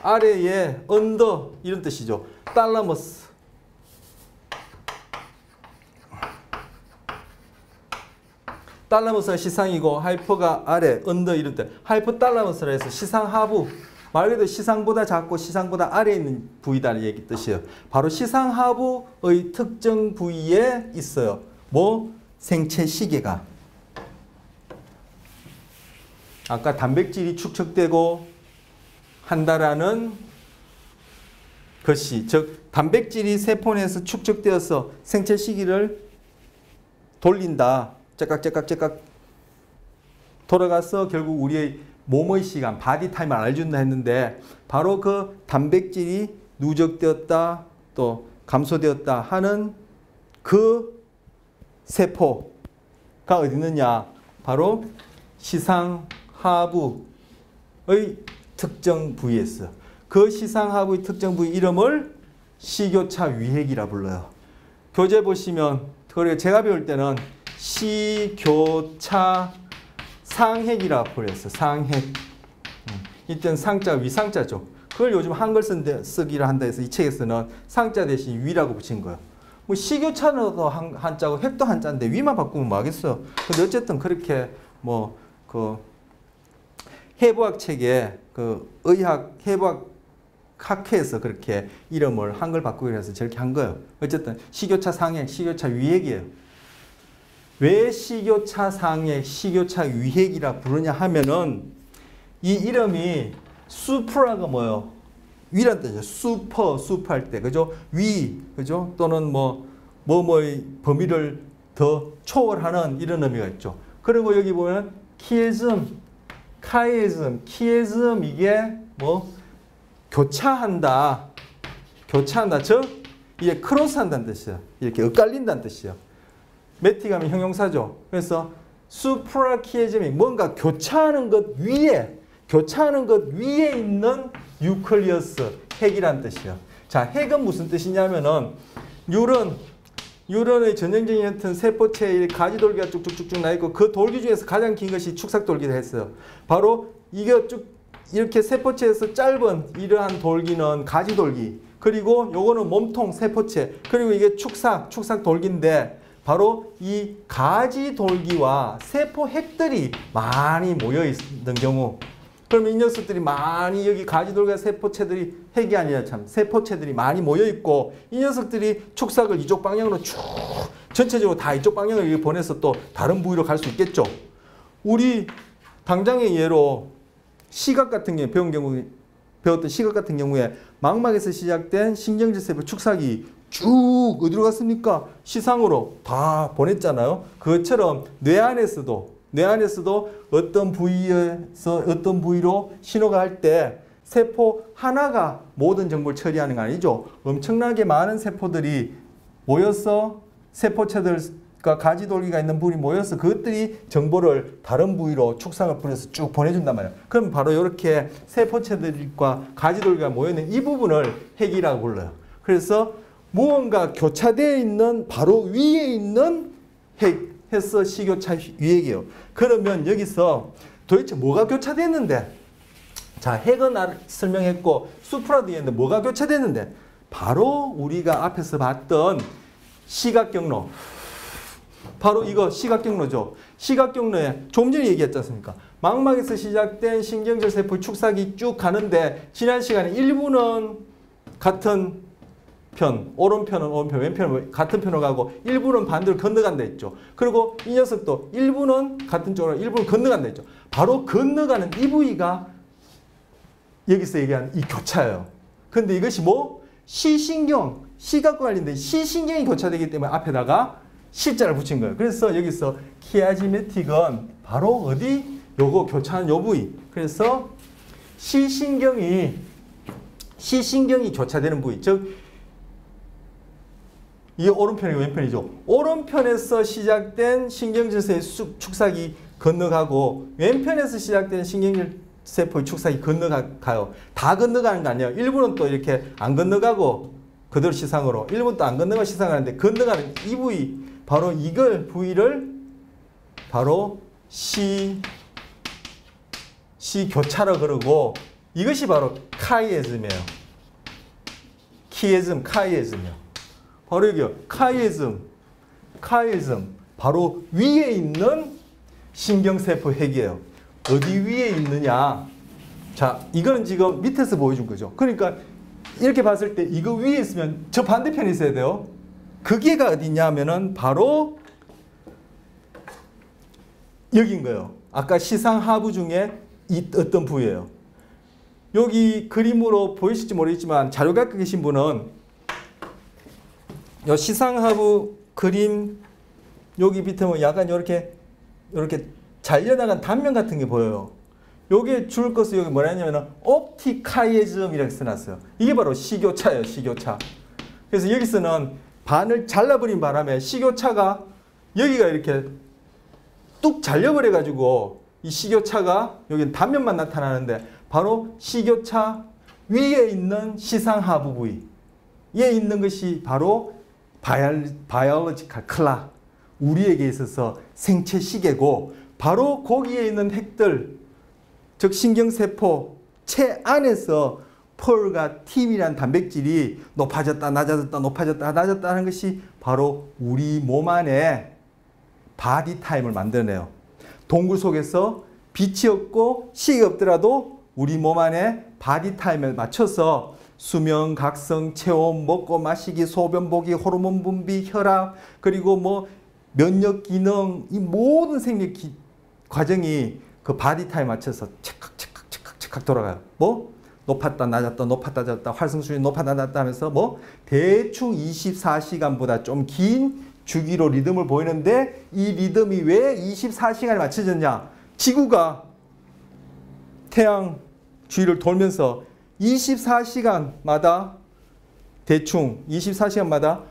아래에 언더 이런 뜻이죠. 탈라머스. 탈라머스가 시상이고 하이퍼가 아래, 언더 이런 뜻. 하이포탈라머스라 해서 시상 하부. 말 그대로 시상보다 작고 시상보다 아래에 있는 부위다는 얘기 뜻이에요. 바로 시상 하부의 특정 부위에 있어요. 뭐? 생체 시계가. 아까 단백질이 축적되고 한다라는 것이, 즉 단백질이 세포 내에서 축적되어서 생체 시기를 돌린다. 째깍째깍째깍 돌아가서 결국 우리의 몸의 시간, 바디 타임을 알려준다 했는데 바로 그 단백질이 누적되었다 또 감소되었다 하는 그 세포가 어디 있느냐? 바로 시상 하부의 특정 부위에 있어. 그 시상 하부의 특정 부위 이름을 시교차 위핵이라 불러요. 교재 보시면, 그리고 제가 배울 때는 시교차 상핵이라 불렸어. 상핵. 이때는 상자 위상자죠. 그걸 요즘 한글 쓰기를 한다 해서 이 책에서는 상자 대신 위라고 붙인 거예요. 뭐 시교차도 한자고 핵도 한자인데 위만 바꾸면 뭐 하겠어. 근데 어쨌든 그렇게 뭐 그 해부학 책에 그 의학 해부학 학회에서 그렇게 이름을 한글 바꾸기로 해서 저렇게 한 거예요. 어쨌든 시교차 상핵, 시교차 위핵이에요. 왜 시교차 상핵, 시교차 위핵이라 부르냐 하면은 이 이름이 수프라가 뭐예요? 위란 뜻이죠. 수퍼 할 때, 그죠? 위, 그죠? 또는 뭐의 범위를 더 초월하는 이런 의미가 있죠. 그리고 여기 보면 키에즘, 카에즘, 키에즘 이게 뭐 교차한다, 즉 이게 크로스한다는 뜻이에요. 이렇게 엇갈린다는 뜻이에요. 메티가면 형용사죠. 그래서 수프라키에즘이 뭔가 교차하는 것 위에 있는 뉴클리어스, 핵이란 뜻이에요. 자, 핵은 무슨 뜻이냐면은 뉴런의 전형적인 형태는 세포체에 가지돌기가 쭉쭉쭉쭉 나 있고 그 돌기 중에서 가장 긴 것이 축삭돌기를 했어요. 바로 이게 쭉 이렇게 세포체에서 짧은 이러한 돌기는 가지돌기, 그리고 요거는 몸통 세포체, 그리고 이게 축삭 돌기인데 바로 이 가지돌기와 세포핵들이 많이 모여 있는 경우, 그러면 이 녀석들이 많이 여기 가지돌기와 세포체들이, 핵이 아니라 참 세포체들이 많이 모여 있고, 이 녀석들이 축삭을 이쪽 방향으로 쭉 전체적으로 다 이쪽 방향으로 보내서 또 다른 부위로 갈 수 있겠죠. 우리 당장의 예로 시각 같은 경우에 배웠던 시각 같은 경우에 망막에서 시작된 신경질 세포 축삭이 쭉 어디로 갔습니까? 시상으로 다 보냈잖아요. 그것처럼 뇌 안에서도 어떤 부위에서 어떤 부위로 신호가 갈 때 세포 하나가 모든 정보를 처리하는 거 아니죠. 엄청나게 많은 세포들이 모여서 세포체들과 가지돌기가 있는 부위에 모여서 그것들이 정보를 다른 부위로 축상을 보내서 쭉 보내준단 말이에요. 그럼 바로 이렇게 세포체들과 가지돌기가 모여있는 이 부분을 핵이라고 불러요. 그래서 무언가 교차되어 있는 바로 위에 있는 핵 해서 시교차 유핵이에요. 그러면 여기서 도대체 뭐가 교차됐는데? 자, 핵은 설명했고 수프라도 있는데 뭐가 교차됐는데? 바로 우리가 앞에서 봤던 시각경로. 바로 이거 시각경로죠. 시각경로에 좀 전에 얘기했지 않습니까? 망막에서 시작된 신경질 세포 축삭이 쭉 가는데 지난 시간에 일부는 같은 편, 오른편은 오른편, 왼편은 같은 편으로 가고 일부는 반대로 건너간다 했죠. 그리고 이 녀석도 일부는 같은 쪽으로 일부는 건너간다 했죠. 바로 건너가는 이 부위가 여기서 얘기하는 이 교차예요. 근데 이것이 뭐? 시신경, 시각과 관련된 시신경이 교차되기 때문에 앞에다가 시자를 붙인 거예요. 그래서 여기서 키아지메틱은 바로 어디? 요거 교차하는 요 부위. 그래서 시신경이 교차되는 부위. 즉 이게 오른편이고 왼편이죠. 오른편에서 시작된 신경질세의 축삭이 건너가고 왼편에서 시작된 신경질 세포의 축삭이 건너가요. 다 건너가는 거 아니에요. 일부는 또 이렇게 안 건너가고 그대로 시상으로, 일부는 또 안 건너가 시상하는데 건너가는 이 부위, 바로 이걸 부위를 바로 시교차라 그러고 이것이 바로 카이에즘이에요. 카이에즘이요. 바로 여기요. 카이에즘. 바로 위에 있는 신경세포 핵이에요. 어디 위에 있느냐. 자, 이거는 지금 밑에서 보여준 거죠. 그러니까 이렇게 봤을 때 이거 위에 있으면 저 반대편에 있어야 돼요. 그게가 어디냐 하면은 바로 여기인 거예요. 아까 시상 하부 중에 어떤 부위예요. 여기 그림으로 보이실지 모르겠지만 자료 갖고 계신 분은 요 시상하부 그림 여기 밑에 뭐 약간 이렇게 잘려나간 단면 같은 게 보여요. 요게 줄 것을 여기 뭐라 했냐면은 옵티카이즘이라고 써놨어요. 이게 바로 시교차예요. 시교차. 그래서 여기서는 반을 잘라버린 바람에 시교차가 여기가 이렇게 뚝 잘려버려 가지고 이 시교차가 여기 단면만 나타나는데 바로 시교차 위에 있는 시상하부 부위에 있는 것이 바로 바이올로지컬 클락, 우리에게 있어서 생체 시계고, 바로 거기에 있는 핵들, 즉 신경세포 체 안에서 폴과 팀이란 단백질이 높아졌다 낮아졌다 높아졌다 낮았다 하는 것이 바로 우리 몸 안에 바디 타임을 만들어내요. 동굴 속에서 빛이 없고 시계 없더라도 우리 몸 안에 바디 타임을 맞춰서 수면, 각성, 체온, 먹고 마시기, 소변 보기, 호르몬 분비, 혈압, 그리고 뭐 면역 기능, 이 모든 생리 과정이 그 바디 타임 맞춰서 체칵 돌아가요. 뭐 높았다 낮았다 높았다 낮았다 활성수준이 높았다 낮았다 하면서 뭐 대충 24시간보다 좀 긴 주기로 리듬을 보이는데, 이 리듬이 왜 24시간에 맞춰졌냐? 지구가 태양 주위를 돌면서 24시간마다 대충 24시간마다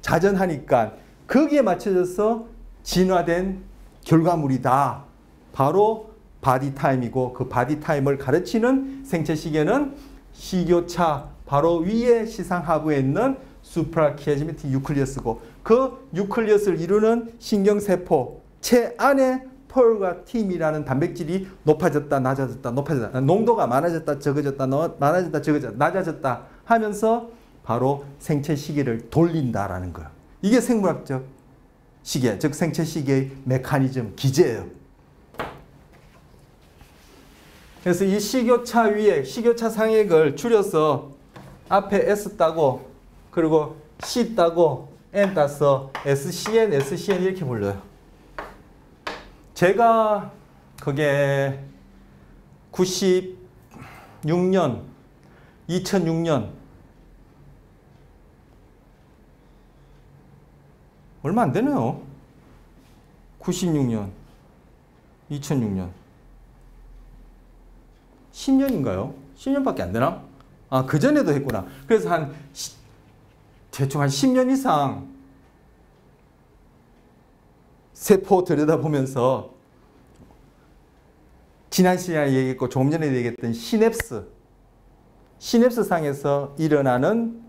자전하니까 거기에 맞춰져서 진화된 결과물이다. 바로 바디 타임이고, 그 바디 타임을 가르치는 생체 시계는 시교차 바로 위에 시상 하부에 있는 수프라키아지메틱 유클리어스고, 그 유클리어스를 이루는 신경세포 체 안에 폴과 팀이라는 단백질이 높아졌다 낮아졌다 높아졌다, 농도가 많아졌다 적어졌다 많아졌다 적어졌다 낮아졌다 하면서 바로 생체 시계를 돌린다라는 거예요. 이게 생물학적 시계, 즉 생체 시계의 메커니즘, 기제예요. 그래서 이 식교차 위에 식교차 상액을 줄여서 앞에 S 따고 그리고 C 따고 N 따서 SCN, SCN 이렇게 불러요. 제가 그게 96년, 2006년 얼마 안 되네요. 96년, 2006년 10년인가요? 10년밖에 안 되나? 아, 그전에도 했구나. 그래서 대충 한 10년 이상 세포 들여다보면서 지난 시간에 얘기했고 조금 전에 얘기했던 시냅스 상에서 일어나는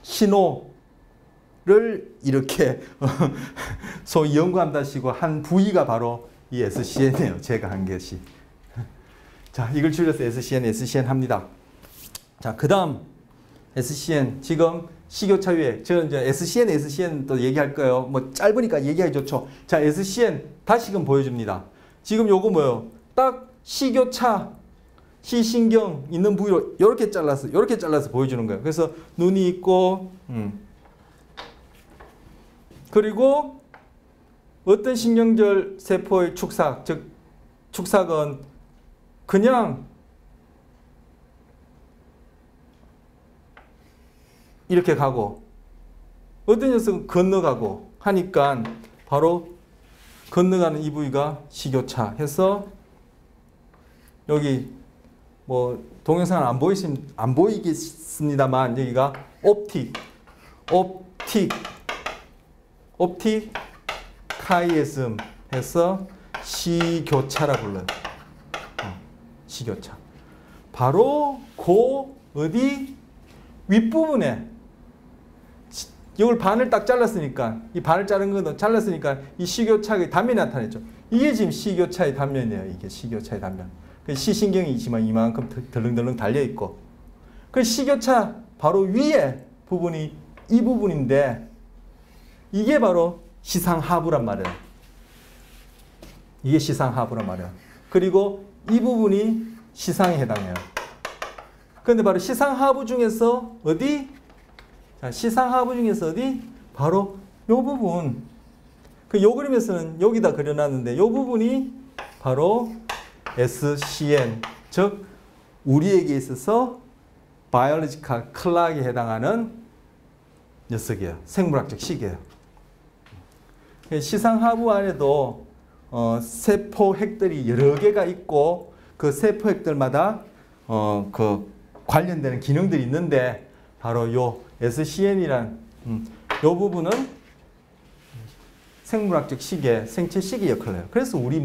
신호를 이렇게 소위 연구한다시고 한 부위가 바로 이 SCN이에요. 제가 한 것이. 자, 이걸 줄여서 SCN 합니다. 자, 그 다음 SCN 지금 식교차 위에 저는 이제 SCN 또 얘기할 거예요. 뭐 짧으니까 얘기하기 좋죠. 자, SCN 다시금 보여줍니다. 지금 요거 뭐예요? 딱 식교차 시신경 있는 부위로 이렇게 잘라서 보여주는 거예요. 그래서 눈이 있고 그리고 어떤 신경절 세포의 축삭, 즉 축삭은 그냥 이렇게 가고 어떤 녀석은 건너가고 하니까 바로 건너가는 이 부위가 식교차 해서 여기 뭐 동영상은 안 보이겠습니다만 여기가 옵틱 카이에즘 해서 식교차라 불러요. 식교차. 바로 어디 윗부분에 이걸 반을 딱 잘랐으니까 이 반을 자른 건 잘랐으니까 이 식교차의 단면이 나타났죠. 이게 지금 식교차의 단면이에요. 이게 식교차의 단면. 시신경이 있지만 이만큼 덜렁덜렁 달려 있고 그 식교차 바로 위에 부분이 이 부분인데 이게 바로 시상하부란 말이에요. 이게 시상하부란 말이에요. 그리고 이 부분이 시상에 해당해요. 그런데 바로 시상하부 중에서 어디? 자, 시상하부 중에서 어디? 바로 요 부분. 요 그림에서는 여기다 그려놨는데 요 부분이 바로 SCN, 즉 우리에게 있어서 바이올로지컬 클락에 해당하는 녀석이에요. 생물학적 시계예요. 시상하부 안에도 세포 핵들이 여러 개가 있고 그 세포 핵들마다 그 관련되는 기능들이 있는데 바로 요 SCN이란 요 부분은 생물학적 시계, 생체 시계 역할을 해요. 그래서 우리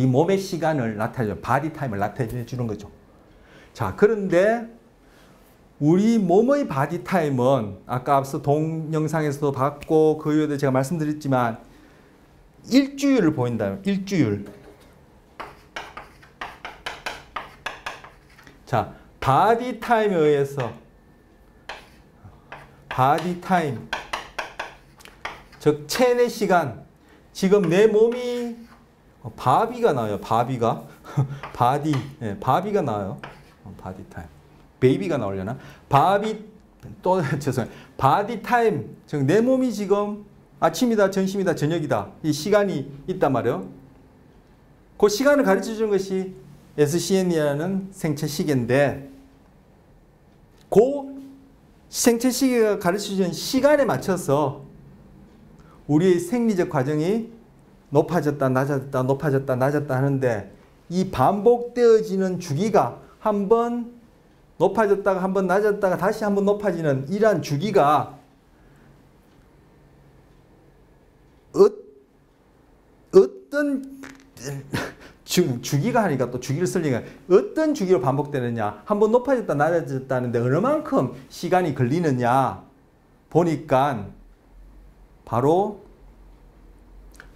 몸의 시간을 나타내죠. 바디 타임을 나타내 주는 거죠. 자, 그런데 우리 몸의 바디 타임은 아까 앞서 동영상에서도 봤고 그 이후에도 제가 말씀드렸지만 일주율을 보인다. 일주율. 자, 바디 타임에 의해서 바디 타임 즉 체내 시간 지금 내 몸이 바비가 나와요. 바비가 바비가 나와요. 바디 타임. 베이비가 나오려나? 죄송해요. 바디 타임. 즉 내 몸이 지금 아침이다, 점심이다, 저녁이다. 이 시간이 있단 말이에요. 그 시간을 가르쳐 주는 것이 SCN이라는 생체 시계인데 그 생체 시계가 가르쳐 주는 시간에 맞춰서 우리의 생리적 과정이 높아졌다, 낮아졌다, 높아졌다, 낮았다 하는데 이 반복되어지는 주기가 한번 높아졌다가 한번 낮았다가 다시 한번 높아지는 이러한 주기가 어떤 주기가 하니까 또 주기를 쓰니까 어떤 주기로 반복되느냐 한번 높아졌다 낮아졌다 하는데 얼마만큼 시간이 걸리느냐 보니까 바로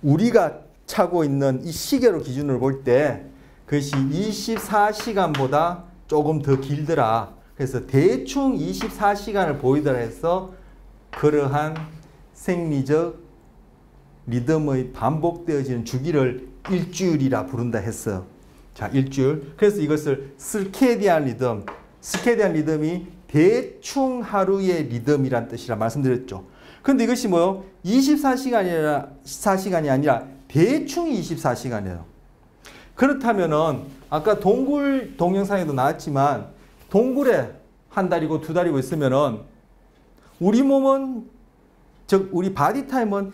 우리가 차고 있는 이 시계로 기준으로 볼 때 그것이 24시간보다 조금 더 길더라. 그래서 대충 24시간을 보이더라 해서 그러한 생리적 리듬의 반복되어지는 주기를 일주일이라 부른다 했어. 자, 일주일. 그래서 이것을 스케디안 리듬, 스케디안 리듬이 대충 하루의 리듬이란 뜻이라 말씀드렸죠. 그런데 이것이 뭐요? 24시간이 아니라 대충 24시간이에요. 그렇다면은 아까 동굴 동영상에도 나왔지만 동굴에 한 달이고 두 달이고 있으면은 우리 몸은, 즉 우리 바디 타임은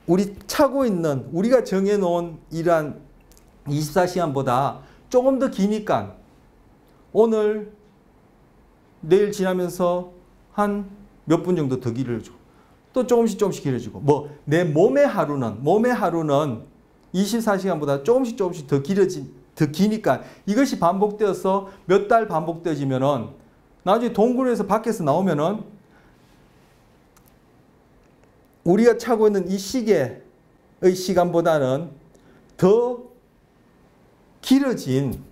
우리 차고 있는 우리가 정해놓은 이러한 24시간보다 조금 더 기니까 오늘 내일 지나면서 한 몇 분 정도 더 길어지고 또 조금씩 길어지고, 뭐 내 몸의 하루는 24시간보다 조금씩 더 기니까 이것이 반복되어서 몇 달 반복되어지면은 나중에 동굴에서 밖에서 나오면은 우리가 차고 있는 이 시계의 시간보다는 더 길어진,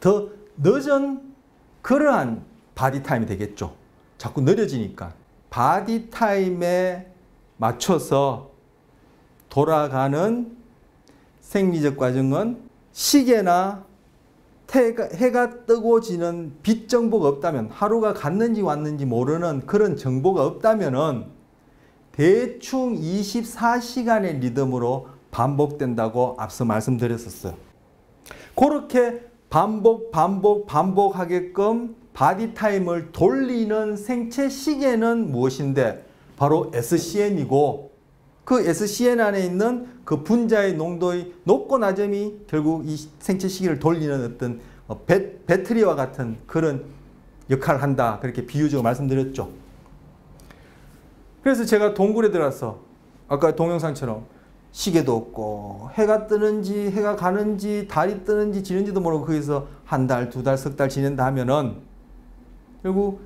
더 늦은 그러한 바디 타임이 되겠죠. 자꾸 느려지니까. 바디 타임에 맞춰서 돌아가는 생리적 과정은 시계나 해가 뜨고 지는 빛 정보가 없다면, 하루가 갔는지 왔는지 모르는 그런 정보가 없다면은 대충 24시간의 리듬으로 반복된다고 앞서 말씀드렸었어요. 그렇게 반복하게끔 바디 타임을 돌리는 생체 시계는 무엇인데 바로 SCN이고, 그 SCN 안에 있는 그 분자의 농도의 높고 낮음이 결국 이 생체 시계를 돌리는 어떤 배터리와 같은 그런 역할을 한다. 그렇게 비유적으로 말씀드렸죠. 그래서 제가 동굴에 들어가서 아까 동영상처럼 시계도 없고 해가 뜨는지 해가 가는지 달이 뜨는지 지는지도 모르고 거기서 한 달, 두 달, 석 달 지낸다 하면은 결국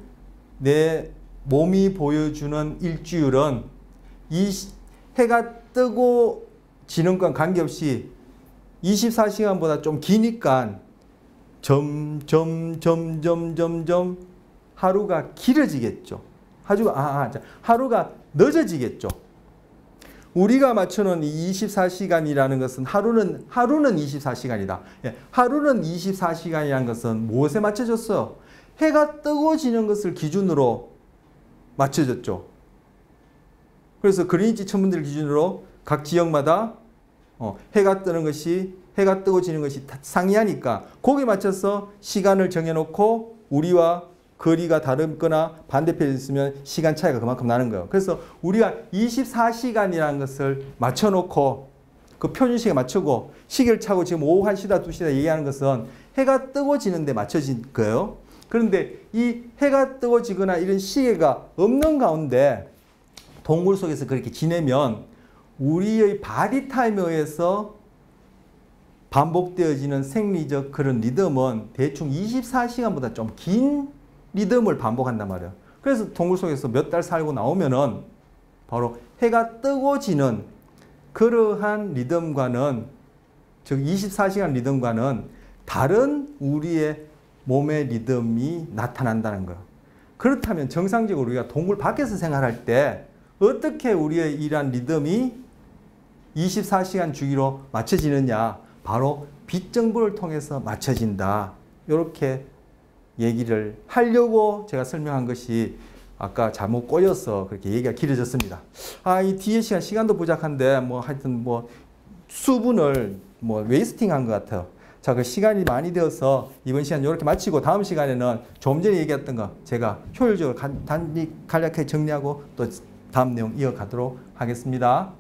내 몸이 보여주는 일주일은 이 해가 뜨고 지는 건 관계없이 24시간보다 좀 기니까 점점 하루가 길어지겠죠. 하루가 늦어지겠죠. 우리가 맞춰놓은 이 24시간이라는 것은 하루는 24시간이다. 하루는 24시간이라는 것은 무엇에 맞춰졌어요? 해가 뜨고 지는 것을 기준으로 맞춰졌죠. 그래서 그린위치 천문대를 기준으로 각 지역마다 해가 뜨고 지는 것이 상이하니까 거기에 맞춰서 시간을 정해놓고 우리와 거리가 다르거나 반대편에 있으면 시간 차이가 그만큼 나는 거예요. 그래서 우리가 24시간이라는 것을 맞춰놓고 그 표준시계에 맞추고 시계를 차고 지금 오후 1시다 2시다 얘기하는 것은 해가 뜨고 지는데 맞춰진 거예요. 그런데 이 해가 뜨고 지거나 이런 시계가 없는 가운데 동굴 속에서 그렇게 지내면 우리의 바디 타임에 의해서 반복되어지는 생리적 그런 리듬은 대충 24시간보다 좀 긴 리듬을 반복한단 말이에요. 그래서 동굴 속에서 몇 달 살고 나오면은 바로 해가 뜨고 지는 그러한 리듬과는, 즉 24시간 리듬과는 다른 우리의 몸의 리듬이 나타난다는 거예요. 그렇다면 정상적으로 우리가 동굴 밖에서 생활할 때 어떻게 우리의 이러한 리듬이 24시간 주기로 맞춰지느냐? 바로 빛 정보를 통해서 맞춰진다. 이렇게 얘기를 하려고 제가 설명한 것이 아까 잘못 꼬여서 그렇게 얘기가 길어졌습니다. 이 뒤에 시간도 부족한데 하여튼 수분을 웨이스팅한 것 같아요. 자, 그 시간이 많이 되어서 이번 시간 이렇게 마치고 다음 시간에는 좀 전에 얘기했던 거 제가 효율적으로 간략하게 정리하고 또 다음 내용 이어가도록 하겠습니다.